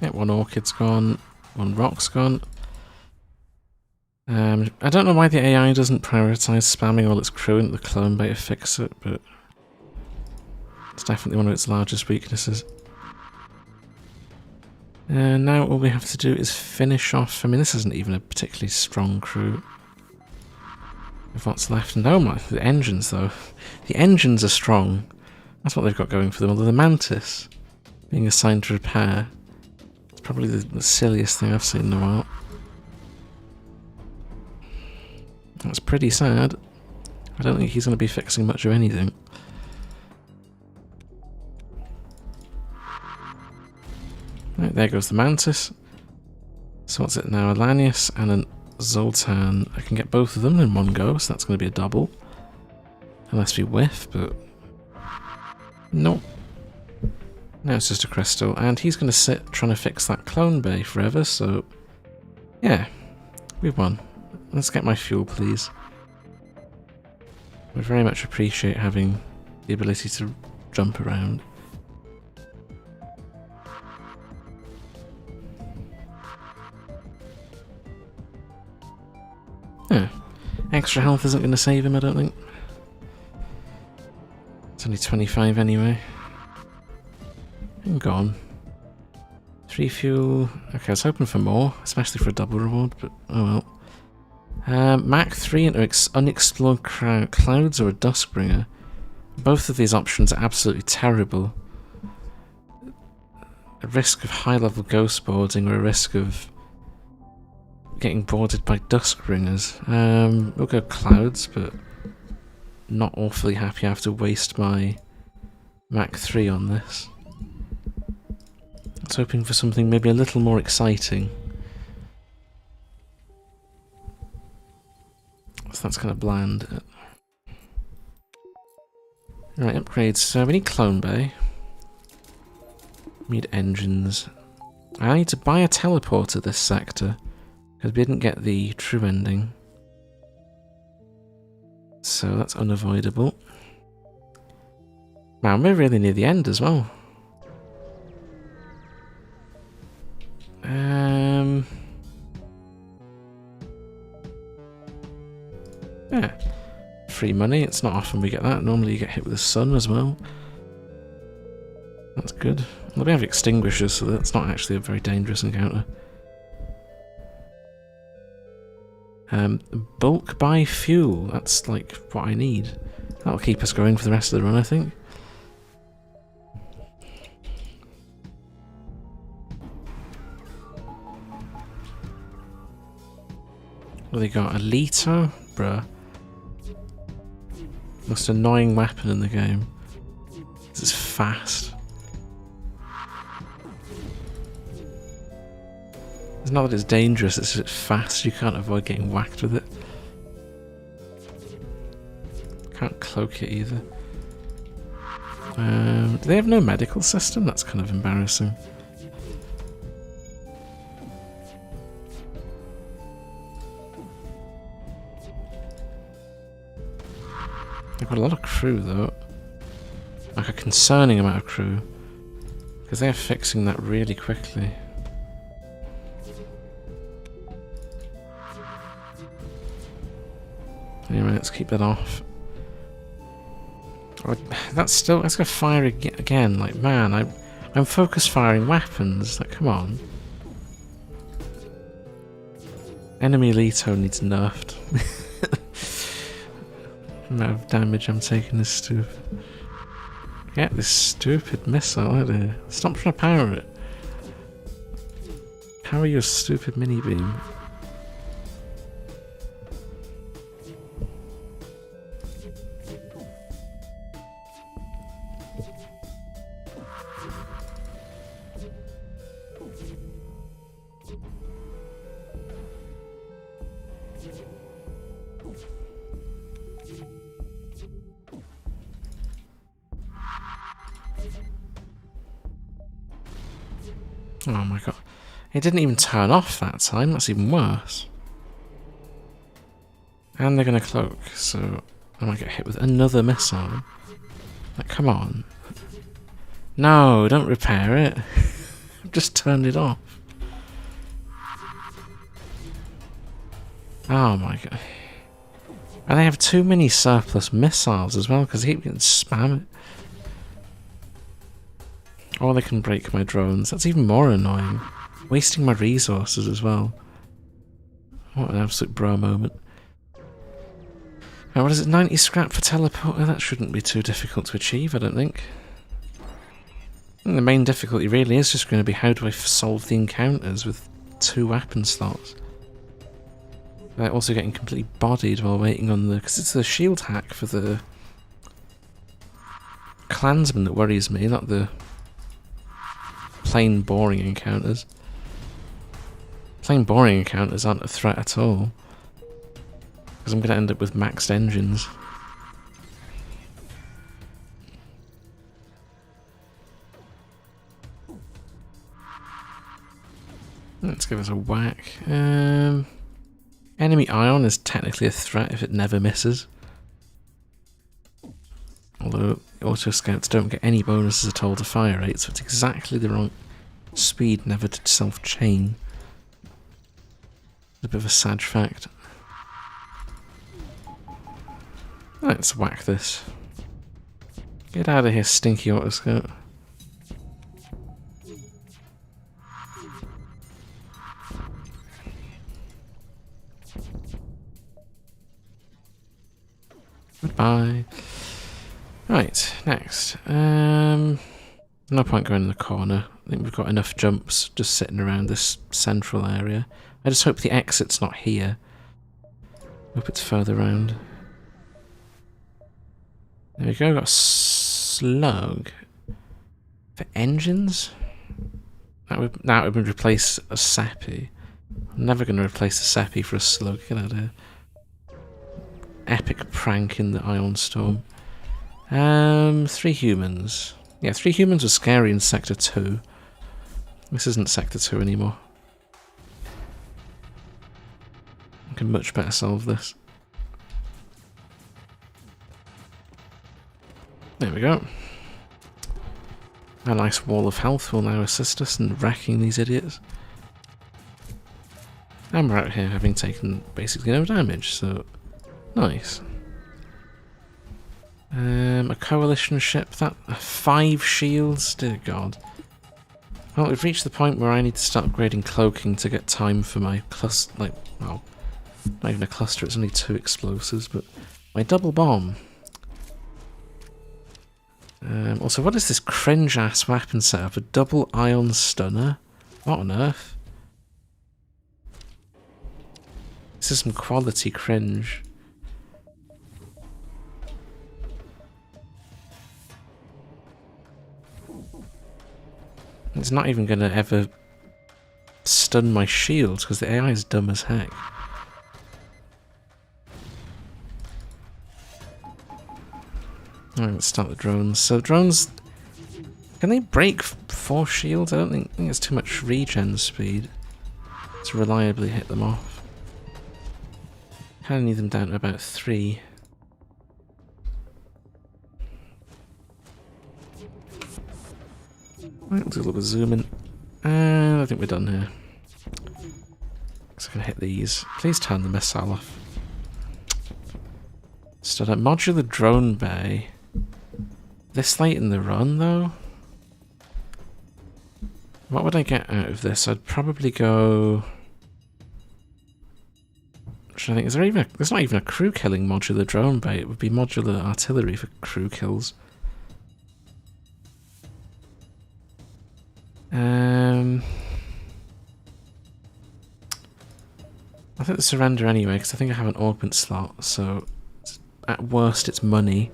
S1: Yeah, one orchid's gone, one rock's gone. I don't know why the AI doesn't prioritise spamming all its crew into the clone bay to fix it, but it's definitely one of its largest weaknesses. Now all we have to do is finish off. I mean, this isn't even a particularly strong crew. Of what's left, and oh my, the engines though. The engines are strong. That's what they've got going for them. Although the Mantis being assigned to repair, it's probably the silliest thing I've seen in a while. That's pretty sad. I don't think he's going to be fixing much of anything. Right, there goes the Mantis. So what's it now? A Lanius and an Zoltan. I can get both of them in one go, so that's going to be a double. Unless we whiff, but... nope. Now it's just a crystal, and he's going to sit trying to fix that clone bay forever, so... yeah, we've won. Let's get my fuel, please. I very much appreciate having the ability to jump around. Extra health isn't going to save him, I don't think. It's only 25 anyway. And gone. 3 fuel. Okay, I was hoping for more, especially for a double reward, but oh well. Mach 3 into unexplored clouds or a Duskbringer. Both of these options are absolutely terrible. A risk of high-level ghost boarding or a risk of getting boarded by Duskbringers. We'll go clouds, but not awfully happy I have to waste my Mach 3 on this. I was hoping for something maybe a little more exciting. So that's kind of bland. Right, upgrades. So we need Clone Bay. We need engines. I need to buy a teleporter this sector, because we didn't get the true ending. So that's unavoidable. Man, we're really near the end as well. Yeah. Free money, it's not often we get that. Normally you get hit with the sun as well. That's good. Well, we have extinguishers, so that's not actually a very dangerous encounter. Bulk buy fuel, that's like what I need. That'll keep us going for the rest of the run, I think. What they got? A Leto? Bruh. Most annoying weapon in the game. This is fast. It's not that it's dangerous, it's just fast. You can't avoid getting whacked with it. Can't cloak it either. Do they have no medical system? That's kind of embarrassing. They've got a lot of crew though. Like a concerning amount of crew. Because they're fixing that really quickly. Anyway, let's keep that off. Oh, that's gonna fire again. Like, man, I'm focus firing weapons. Like, come on. Enemy Leto needs nerfed. The amount of damage I'm taking is stupid. Get this stupid missile out of here. Stop trying to power it. Power your stupid mini beam. Oh my god. It didn't even turn off that time, that's even worse. And they're gonna cloak, so I might get hit with another missile. Like, come on. No, don't repair it. I've just turned it off. Oh my god. And they have too many surplus missiles as well, because they keep getting spam it. Or they can break my drones. That's even more annoying. Wasting my resources as well. What an absolute bro moment. Now, what is it? 90 scrap for teleporter? That shouldn't be too difficult to achieve, I don't think. I think the main difficulty really is just going to be how do I solve the encounters with 2 weapon slots. They're also getting completely bodied while waiting on the... because it's the shield hack for the clansman that worries me, not the plain boring encounters. Plain boring encounters aren't a threat at all. Because I'm going to end up with maxed engines. Let's give us a whack. Enemy ion is technically a threat if it never misses. Although auto scouts don't get any bonuses at all to fire rate, so it's exactly the wrong speed never to self-chain. A bit of a sad fact. Let's whack this. Get out of here, stinky auto scout. Goodbye. Right, next. No point going in the corner. I think we've got enough jumps just sitting around this central area. I just hope the exit's not here. Hope it's further round. There we go, got a slug. For engines? That would replace a Seppi. I'm never going to replace a Seppi for a slug. Get out of here. Epic prank in the Ion Storm. 3 humans. Yeah, 3 humans was scary in Sector 2. This isn't Sector 2 anymore. I can much better solve this. There we go. A nice wall of health will now assist us in wrecking these idiots. And we're out here having taken basically no damage, so nice. A coalition ship, that 5 shields, dear god. Well, we've reached the point where I need to start upgrading cloaking to get time for my cluster, like, well, not even a cluster, it's only 2 explosives, but my double bomb. Also, what is this cringe-ass weapon setup? A double ion stunner? What on earth? This is some quality cringe. It's not even going to ever stun my shields because the AI is dumb as heck. Alright, let's start the drones. So drones, can they break 4 shields? I don't think it's too much regen speed to reliably hit them off. Kind of need them down to about 3. Right, we'll do a little bit of zooming. And I think we're done here. So I can hit these. Please turn the missile off. Stood at modular drone bay. This late in the run, though? What would I get out of this? I'd probably go... I think, is there even there's not even a crew killing modular drone bay. It would be modular artillery for crew kills. I think the surrender anyway, because I think I have an augment slot, so at worst it's money.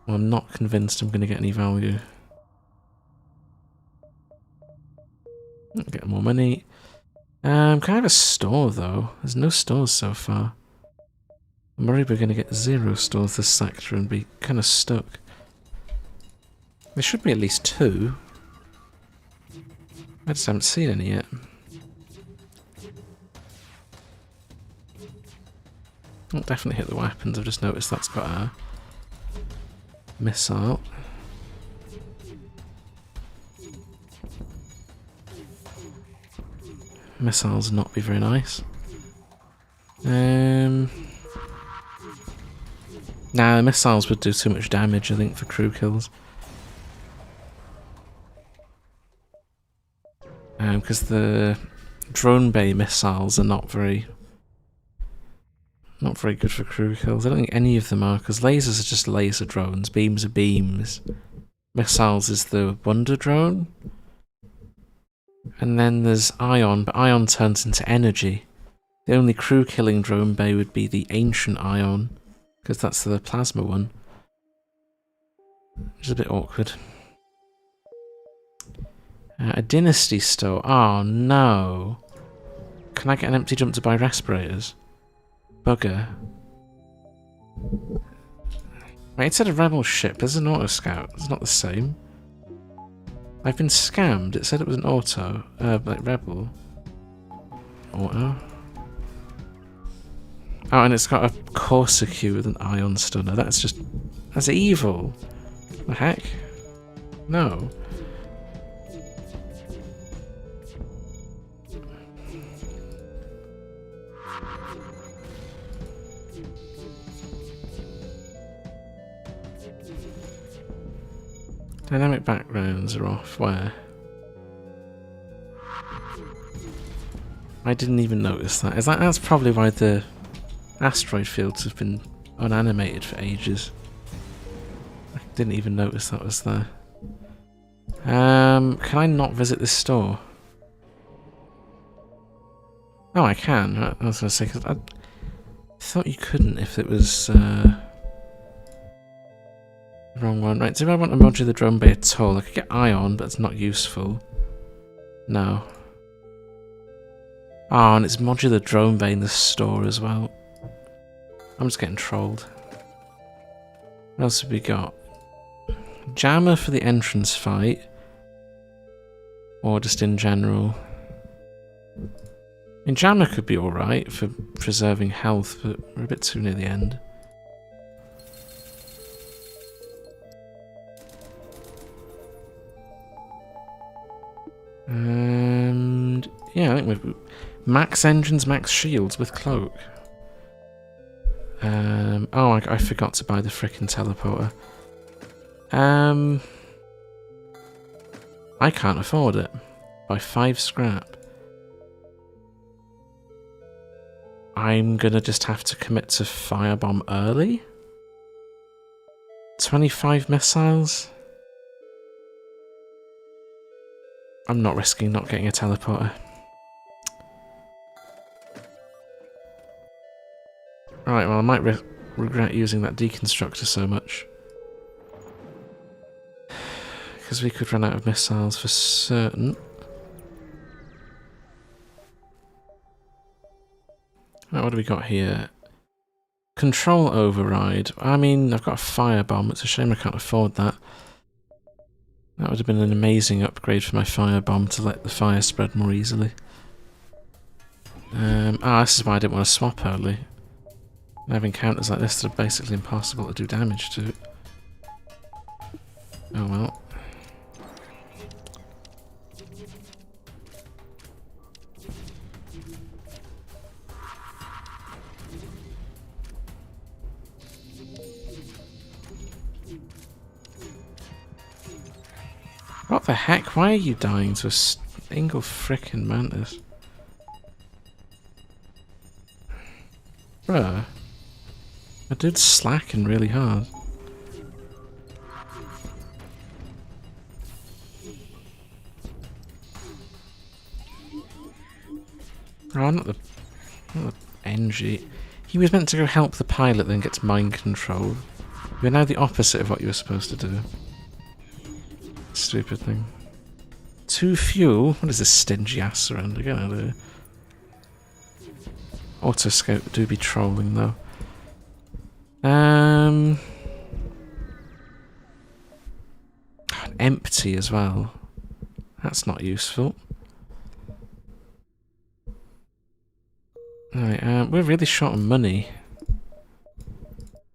S1: Well, I'm not convinced I'm going to get any value. Get more money. Can I have a store though? There's no stores so far. I'm worried we're going to get 0 stores this sector and be kind of stuck. There should be at least 2. I just haven't seen any yet. I'll definitely hit the weapons. I've just noticed that's got a missile. Missiles not be very nice. Nah, the missiles would do too much damage, I think, for crew kills. Because the drone bay missiles are not very good for crew kills. I don't think any of them are, because lasers are just laser drones, beams are beams. Missiles is the wonder drone. And then there's Ion, but Ion turns into energy. The only crew killing drone bay would be the ancient Ion, because that's the plasma one. Which is a bit awkward. A dynasty store. Oh no. Can I get an empty jump to buy respirators? Bugger. Wait, it said a rebel ship. There's an auto scout. It's not the same. I've been scammed. It said it was an auto. Like rebel. Auto. Oh, and it's got a Corsair with an ion stunner. That's just... that's evil. The heck? No. Dynamic backgrounds are off. Where? I didn't even notice that. That's probably why the asteroid fields have been unanimated for ages. I didn't even notice that was there. Can I not visit this store? Oh, I can. I was going to say, because I thought you couldn't if it was... wrong one. Right, do I want a modular drone bay at all? I could get Ion, but it's not useful. No. Oh, and it's modular drone bay in the store as well. I'm just getting trolled. What else have we got? Jammer for the entrance fight. Or just in general. I mean, Jammer could be alright for preserving health, but we're a bit too near the end. And yeah, I think we've max engines, max shields with cloak. Oh, I forgot to buy the frickin' teleporter. I can't afford it. By 5 scrap. I'm gonna just have to commit to firebomb early. 25 missiles. I'm not risking not getting a teleporter. Alright, well I might regret using that deconstructor so much. Because we could run out of missiles for certain. Right, what do we got here? Control override. I mean, I've got a firebomb. It's a shame I can't afford that. That would have been an amazing upgrade for my firebomb to let the fire spread more easily. This is why I didn't want to swap early. Having counters like this that are basically impossible to do damage to. Oh well. What the heck? Why are you dying to a single frickin' mantis? Bruh. I did slacking really hard. Oh, not the NG. He was meant to go help the pilot, then gets mind controlled. You're now the opposite of what you were supposed to do. Stupid thing. 2 fuel? What is this stingy ass surrender? Get out of here. Autoscope do be trolling though. Empty as well. That's not useful. Right, we're really short on money.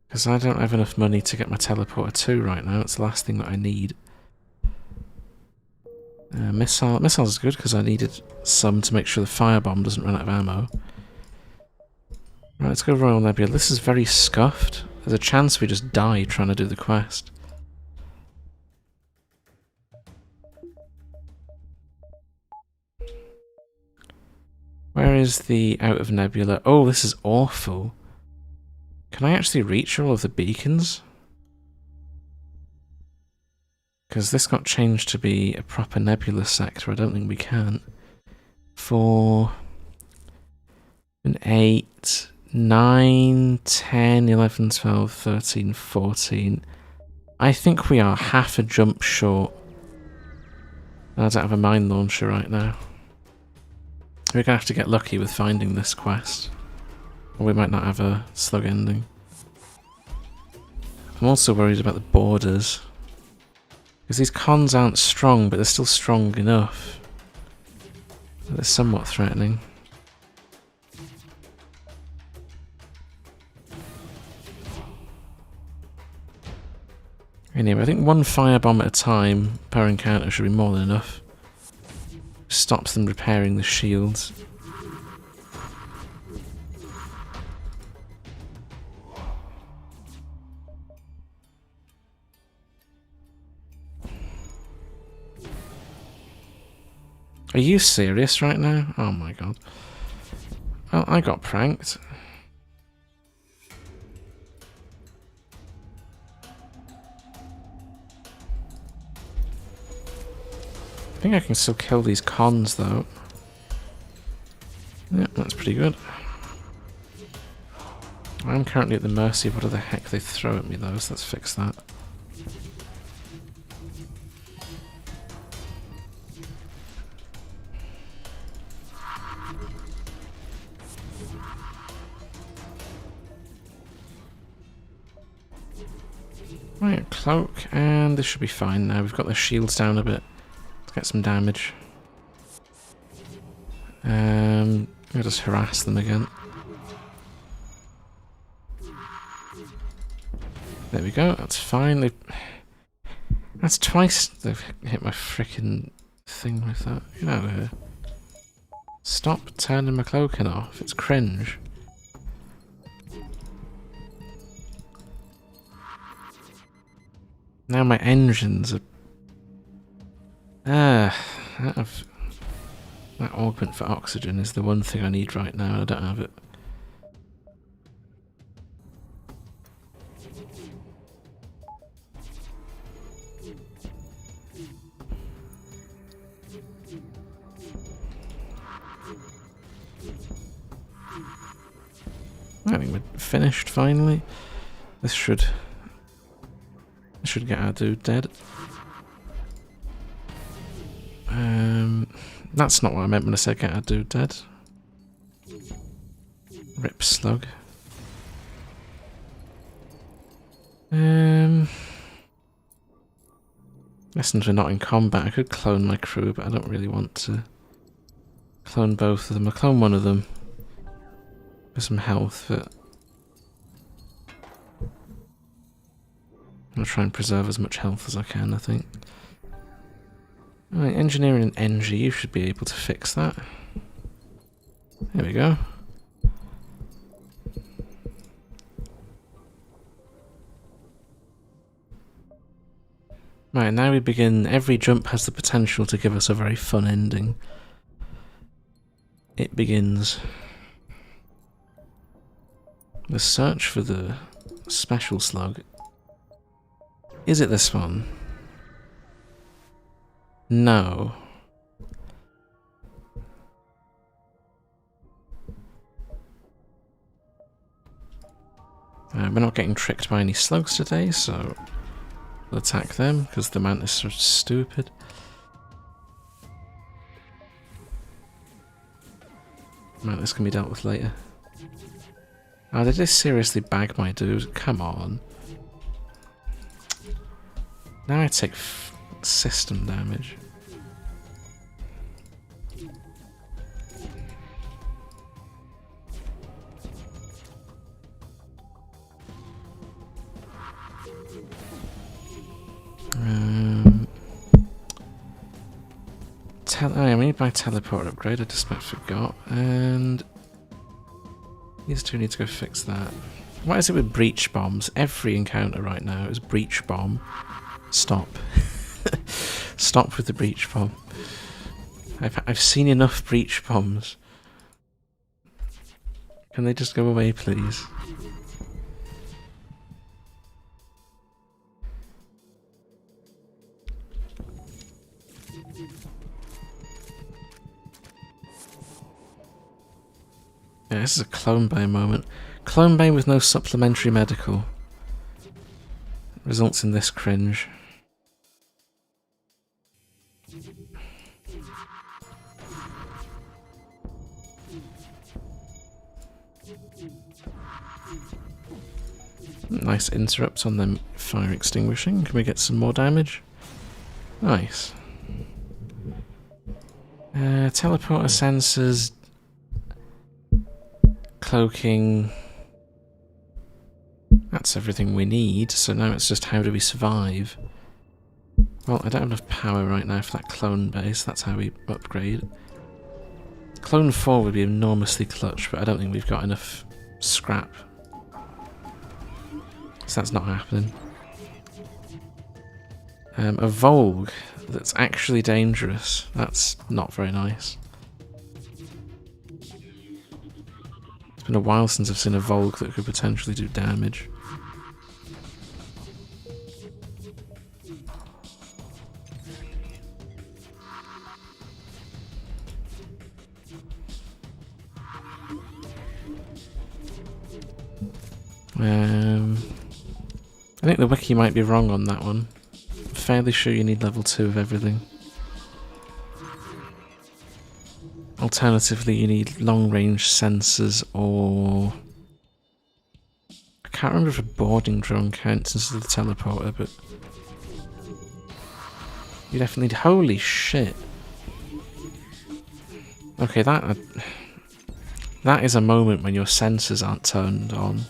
S1: Because I don't have enough money to get my teleporter 2 right now. It's the last thing that I need. Missiles is good because I needed some to make sure the firebomb doesn't run out of ammo. Right, let's go Royal Nebula. This is very scuffed. There's a chance we just die trying to do the quest. Where is the out of Nebula? Oh, this is awful. Can I actually reach all of the beacons? Because this got changed to be a proper Nebula sector. I don't think we can. 4, 8, 9, 10, 11, 12, 13, 14. I think we are half a jump short. I don't have a mine launcher right now. We're going to have to get lucky with finding this quest. Or we might not have a slug ending. I'm also worried about the borders. Because these cons aren't strong, but they're still strong enough. They're somewhat threatening. Anyway, I think 1 firebomb at a time per encounter should be more than enough. Stops them repairing the shields. Are you serious right now? Oh my god. Well, I got pranked. I think I can still kill these cons though. Yeah, that's pretty good. I'm currently at the mercy of whatever the heck they throw at me though, so let's fix that. Right, cloak, and this should be fine now. We've got the shields down a bit. Let's get some damage. I'll just harass them again. There we go, that's fine. That's twice they've hit my frickin' thing with that. Get out of here. Stop turning my cloaking off, it's cringe. Now my engines are... that augment for oxygen is the one thing I need right now and I don't have it. I think we're finished finally. This should get our dude dead. That's not what I meant when I said get our dude dead. Rip slug. Lessons are not in combat. I could clone my crew, but I don't really want to clone both of them. I'll clone one of them for some health, but I'll try and preserve as much health as I can, I think. Right, engineering and NG, you should be able to fix that. There we go. Right, now we begin. Every jump has the potential to give us a very fun ending. It begins. The search for the special slug. Is it this one? No. We're not getting tricked by any slugs today, so we'll attack them, because the mantis are stupid. Mantis can be dealt with later. Oh, they just seriously bag my dude. Come on. Now I take system damage. I need my teleport upgrade, I just about forgot. And these two need to go fix that. What is it with breach bombs? Every encounter right now is breach bomb. Stop. Stop with the breach bomb. I've seen enough breach bombs. Can they just go away, please? Yeah, this is a Clone Bay moment. Clone Bay with no supplementary medical results in this cringe. Nice interrupts on them fire extinguishing. Can we get some more damage? Nice. Teleporter sensors. Cloaking. That's everything we need, so now it's just how do we survive? Well, I don't have enough power right now for that clone base, that's how we upgrade. Clone 4 would be enormously clutch, but I don't think we've got enough scrap. So that's not happening. A Volg that's actually dangerous, that's not very nice. It's been a while since I've seen a Volg that could potentially do damage. I think the wiki might be wrong on that one. I'm fairly sure you need level 2 of everything. Alternatively, you need long-range sensors or... I can't remember if a boarding drone counts as the teleporter, but... You definitely need... Holy shit! Okay, that is a moment when your sensors aren't turned on.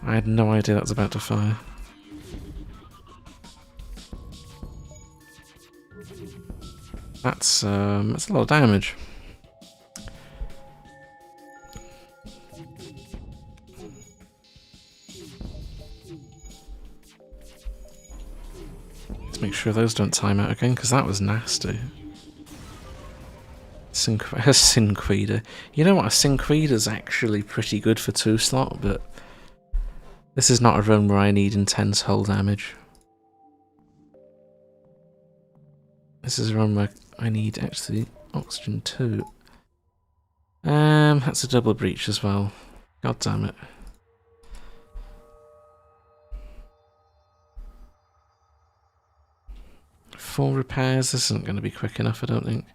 S1: I had no idea that was about to fire. That's a lot of damage. Let's make sure those don't time out again, because that was nasty. A Synqueeder. You know what, a Synqueeder's actually pretty good for 2-slot, but this is not a run where I need intense hull damage. This is a run where I need actually oxygen 2. That's a double breach as well. God damn it. Four repairs, this isn't going to be quick enough, I don't think.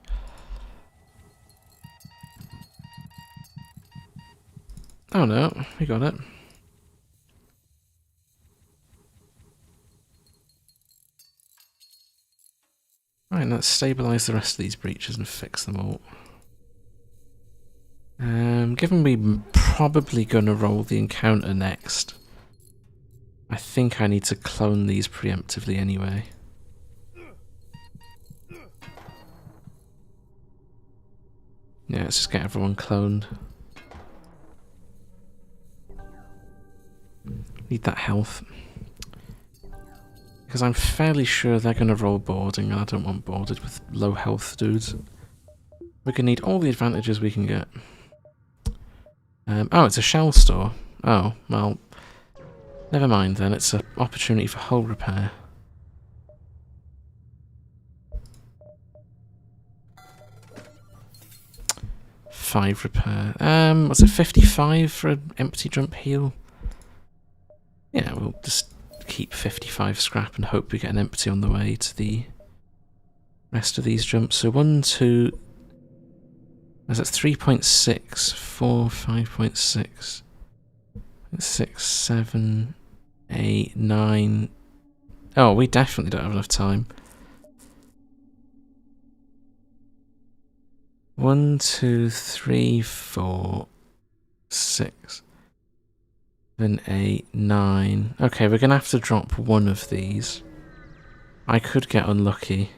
S1: Oh no, we got it. Right, let's stabilise the rest of these breaches and fix them all. Given we're probably going to roll the encounter next, I think I need to clone these preemptively anyway. Yeah, let's just get everyone cloned. Need that health. Because I'm fairly sure they're going to roll boarding, and I don't want boarded with low health dudes. We're going to need all the advantages we can get. Oh, it's a shell store. Oh, well, never mind then. It's an opportunity for hull repair. Five repair. Was it 55 for an empty jump heal? Yeah, we'll just keep 55 scrap and hope we get an empty on the way to the rest of these jumps. So 1, 2... That's 3.6, 4, 5.6, 6, 7, 8, 9... Oh, we definitely don't have enough time. 1, 2, 3, 4, 6, 7, 8, 9... Okay, we're going to have to drop one of these. I could get unlucky.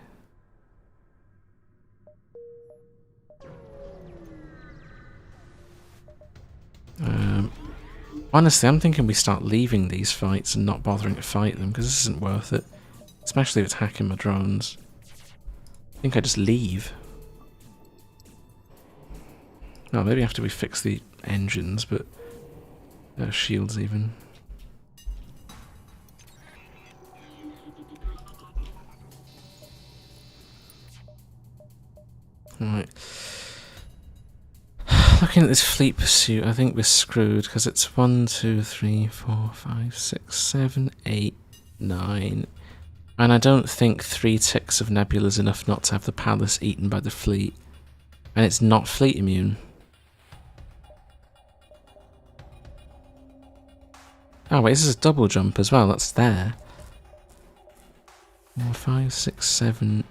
S1: Honestly, I'm thinking we start leaving these fights and not bothering to fight them, because this isn't worth it. Especially if it's hacking my drones. I think I just leave. Oh, maybe after we fix the engines, but... shields even. Right. Looking at this fleet pursuit, I think we're screwed, because it's 1, 2, 3, 4, 5, 6, 7, 8, 9. And I don't think 3 ticks of Nebula is enough not to have the palace eaten by the fleet. And it's not fleet immune. Oh wait, this is a double jump as well, that's there. 4, 5, 6, 7...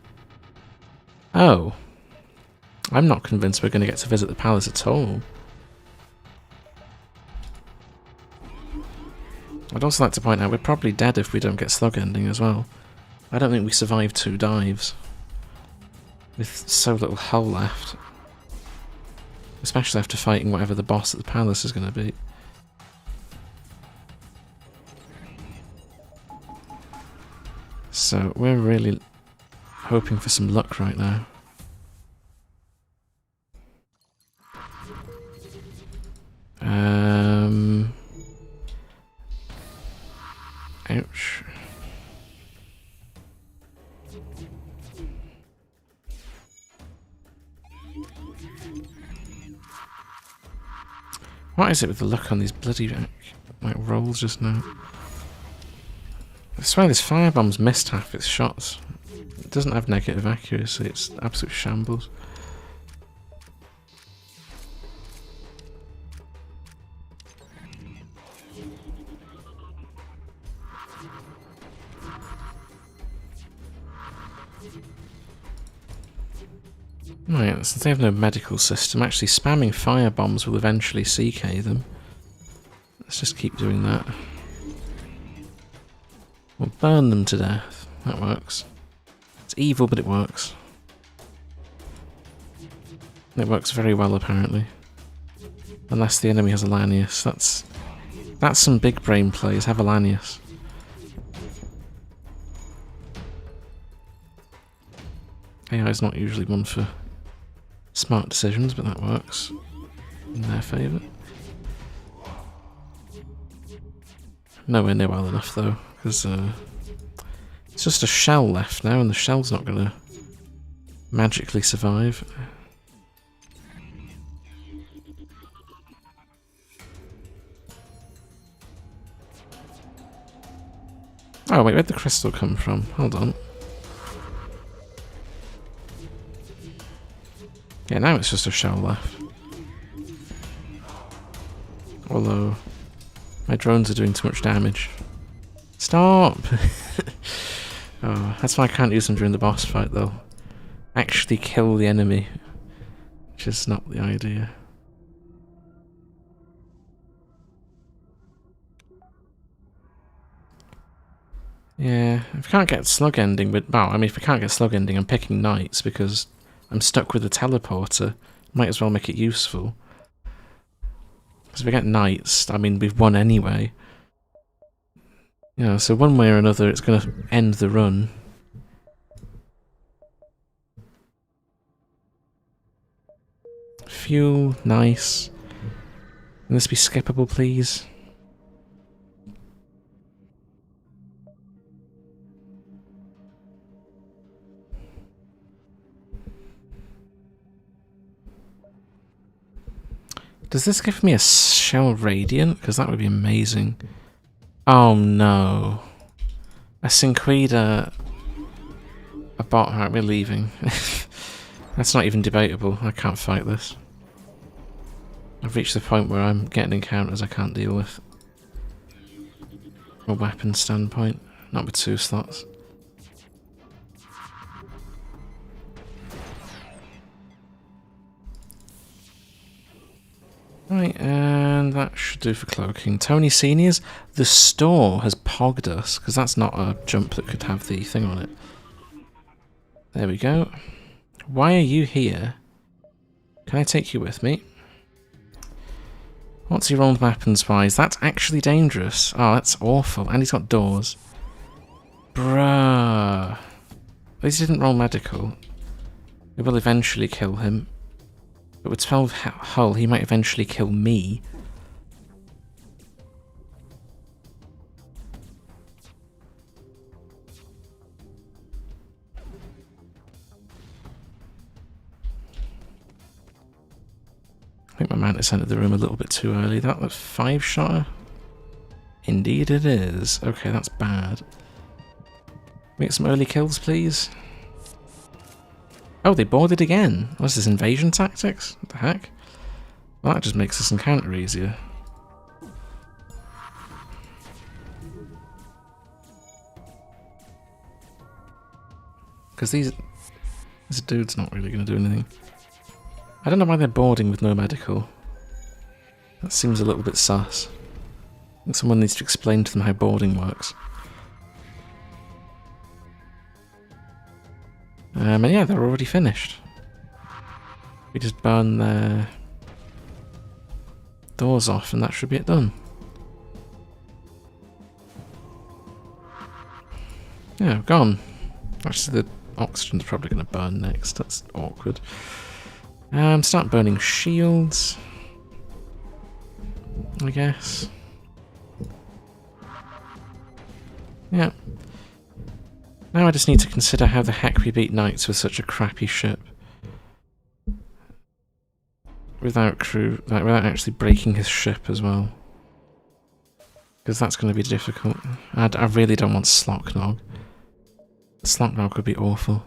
S1: Oh. I'm not convinced we're going to get to visit the palace at all. I'd also like to point out we're probably dead if we don't get slug ending as well. I don't think we survived 2 dives. With so little hull left. Especially after fighting whatever the boss at the palace is going to be. So we're really hoping for some luck right now. Ouch. What is it with the luck on these bloody like rolls just now? I swear this firebomb's missed half its shots. It doesn't have negative accuracy, it's absolute shambles. Right, since they have no medical system, actually spamming firebombs will eventually CK them. Let's just keep doing that. We'll burn them to death. That works. It's evil, but it works. It works very well, apparently. Unless the enemy has a Lanius. That's some big brain plays. Have a Lanius. AI is not usually one for smart decisions, but that works in their favour. Nowhere near well enough though, because it's just a shell left now, and the shell's not going to magically survive. Oh wait, where'd the crystal come from? Hold on. Yeah, now it's just a shell left. Although, my drones are doing too much damage. Stop! Oh, that's why I can't use them during the boss fight though. Actually kill the enemy. Which is not the idea. Yeah, if we can't get slug ending, but well, I mean if we can't get slug ending, I'm picking knights because I'm stuck with the teleporter Might as well make it useful. Because if we get knights, I mean, we've won anyway. You know, so one way or another, it's going to end the run. Fuel, nice. Can this be skippable, please? Does this give me a shell radiant? Because that would be amazing. Oh no. A Cinquida. A bot. Alright, we're leaving. That's not even debatable. I can't fight this. I've reached the point where I'm getting encounters I can't deal with. From a weapon standpoint. Not with 2 slots. Right, and that should do for cloaking. Tony Seniors, the store has pogged us, because that's not a jump that could have the thing on it. There we go. Why are you here? Can I take you with me? What's your old weapons wise? That's actually dangerous. Oh, that's awful. And he's got doors. Bruh. At least he didn't roll medical. It will eventually kill him. But with 12 hull, he might eventually kill me. I think my mantis entered the room a little bit too early. That was 5-shotter? Indeed it is. Okay, that's bad. Make some early kills, please. Oh, they boarded again. What's this, invasion tactics? What the heck? Well, that just makes this encounter easier. Because this dude's not really going to do anything. I don't know why they're boarding with no medical. That seems a little bit sus. I think someone needs to explain to them how boarding works. And yeah, they're already finished. We just burn their doors off and that should be it done. Yeah, gone. Actually, the oxygen's probably going to burn next. That's awkward. Start burning shields, I guess. Yeah. Now I just need to consider how the heck we beat knights with such a crappy ship. Without crew, like without actually breaking his ship as well. Because that's going to be difficult. I really don't want Slocknog. Slocknog would be awful.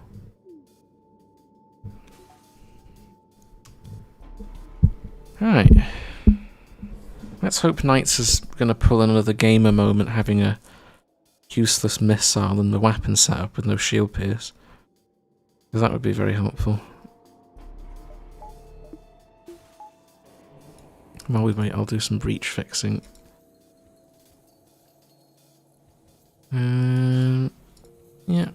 S1: Right. Let's hope Knights is going to pull another gamer moment having a useless missile and the weapon setup with no shield pierce. Because that would be very helpful. While we wait, I'll do some breach fixing. Yeah.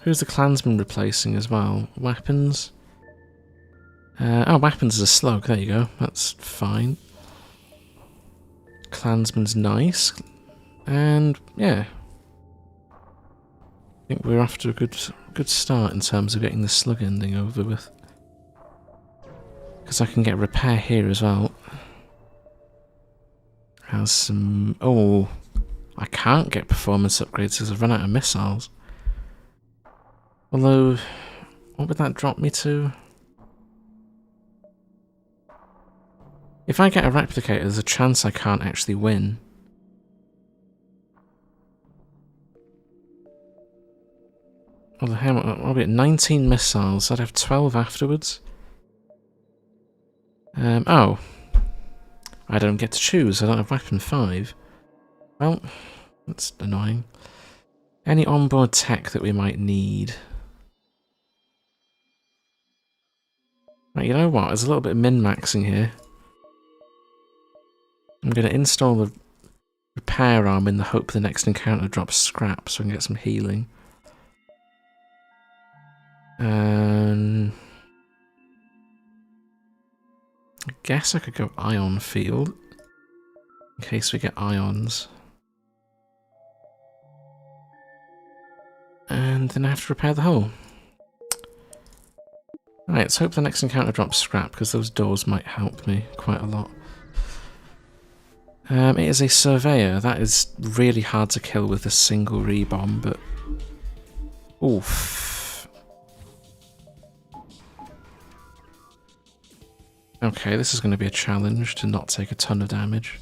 S1: Who's the clansman replacing as well? Weapons? Oh, weapons is a slug. There you go. That's fine. Clansman's nice. And, yeah. I think we're off to a good start in terms of getting the slug ending over with. Because I can get repair here as well. Has some... Oh, I can't get performance upgrades because I've run out of missiles. Although, what would that drop me to? If I get a replicator, there's a chance I can't actually win. Well, I'll be at 19 missiles, I'd have 12 afterwards. Oh. I don't get to choose, I don't have weapon 5. Well, that's annoying. Any onboard tech that we might need? Right, you know what? There's a little bit of min-maxing here. I'm going to install the repair arm in the hope the next encounter drops scrap so we can get some healing. I guess I could go ion field in case we get ions. And then I have to repair the hull. Right, let's hope the next encounter drops scrap, because those doors might help me quite a lot. It is a surveyor. That is really hard to kill with a single rebomb, but... oof. Okay, this is going to be a challenge to not take a ton of damage.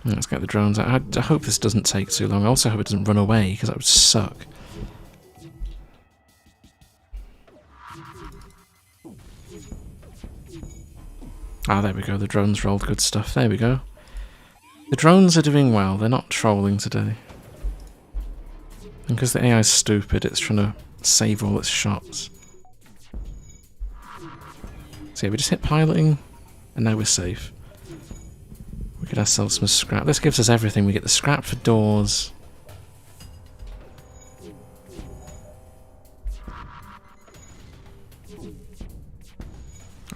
S1: Let's get the drones out. I hope this doesn't take too long. I also hope it doesn't run away, because that would suck. Ah, there we go. The drones rolled good stuff. There we go. The drones are doing well. They're not trolling today. And because the AI is stupid, it's trying to save all its shots. So yeah, we just hit piloting, and now we're safe. We get ourselves some scrap. This gives us everything. We get the scrap for doors.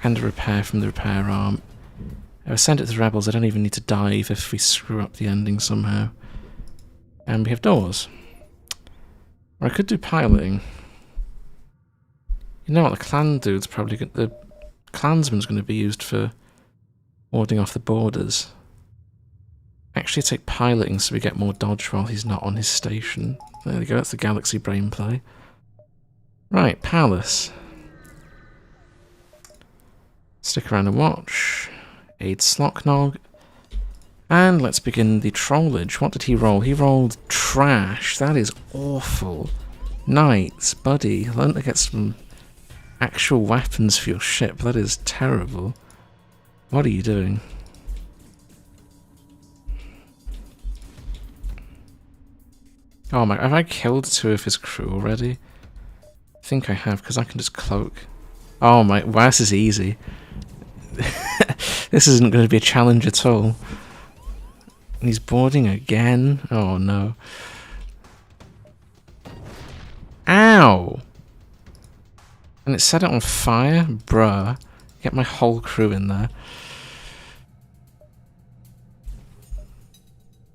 S1: And a repair from the repair arm. If I send it to the rebels, I don't even need to dive if we screw up the ending somehow. And we have doors. Or I could do piloting. You know what, the clan dude's probably the clansman's going to be used for warding off the borders. Actually take piloting so we get more dodge while he's not on his station. There we go, that's the Galaxy brain play. Right, Palace. Stick around and watch. Aid Slocknog. And let's begin the trollage. What did he roll? He rolled trash. That is awful. Knights, buddy. Learn to get some actual weapons for your ship. That is terrible. What are you doing? Oh my, have I killed 2 of his crew already? I think I have, because I can just cloak. Oh my, wow, this is easy. This isn't going to be a challenge at all. And he's boarding again? Oh no. Ow! And it set it on fire? Bruh. Get my whole crew in there.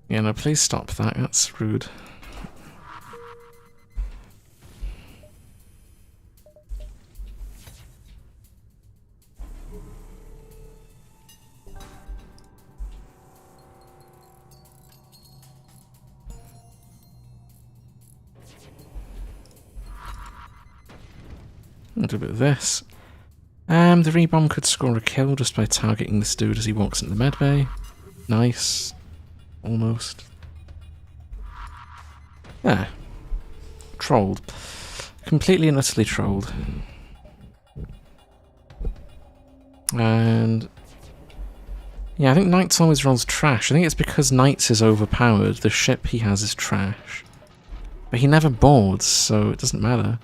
S1: Yeah, no, please stop that. That's rude. I'll do a bit of this. The rebomb could score a kill just by targeting this dude as he walks into the medbay. Nice. Almost. There. Trolled. Completely and utterly trolled. And... yeah, I think Knights always rolls trash. I think it's because Knights is overpowered. The ship he has is trash. But he never boards, so it doesn't matter.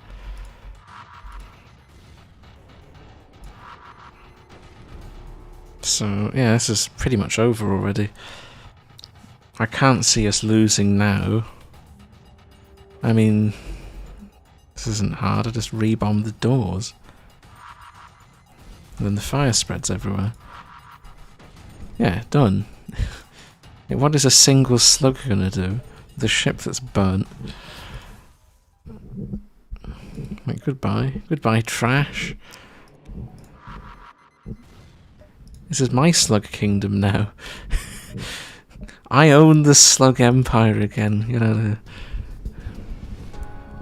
S1: So, yeah, this is pretty much over already. I can't see us losing now. I mean, this isn't hard. I just rebomb the doors. And then the fire spreads everywhere. Yeah, done. What is a single slug gonna do? The ship that's burnt. Like, goodbye. Goodbye, trash. This is my slug kingdom now. I own the slug empire again, you know.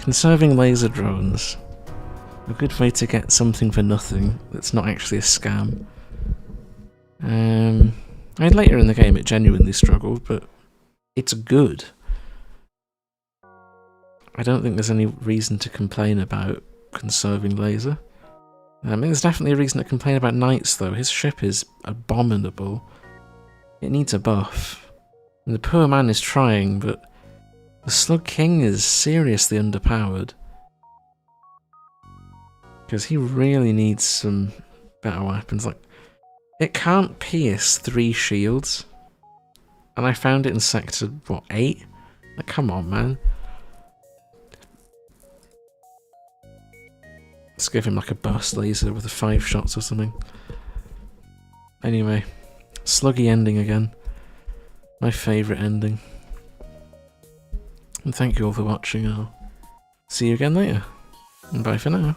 S1: Conserving laser drones. A good way to get something for nothing that's not actually a scam. I mean, later in the game it genuinely struggled, but it's good. I don't think there's any reason to complain about conserving laser. I mean, there's definitely a reason to complain about Knights, though. His ship is abominable. It needs a buff. And the poor man is trying, but The Slug King is seriously underpowered. Because he really needs some better weapons. Like, it can't pierce 3 shields. And I found it in sector, what, 8? Like, come on, man. Let's give him like a burst laser with a 5 shots or something. Anyway, sluggy ending again. My favourite ending. And thank you all for watching. I'll see you again later. And bye for now.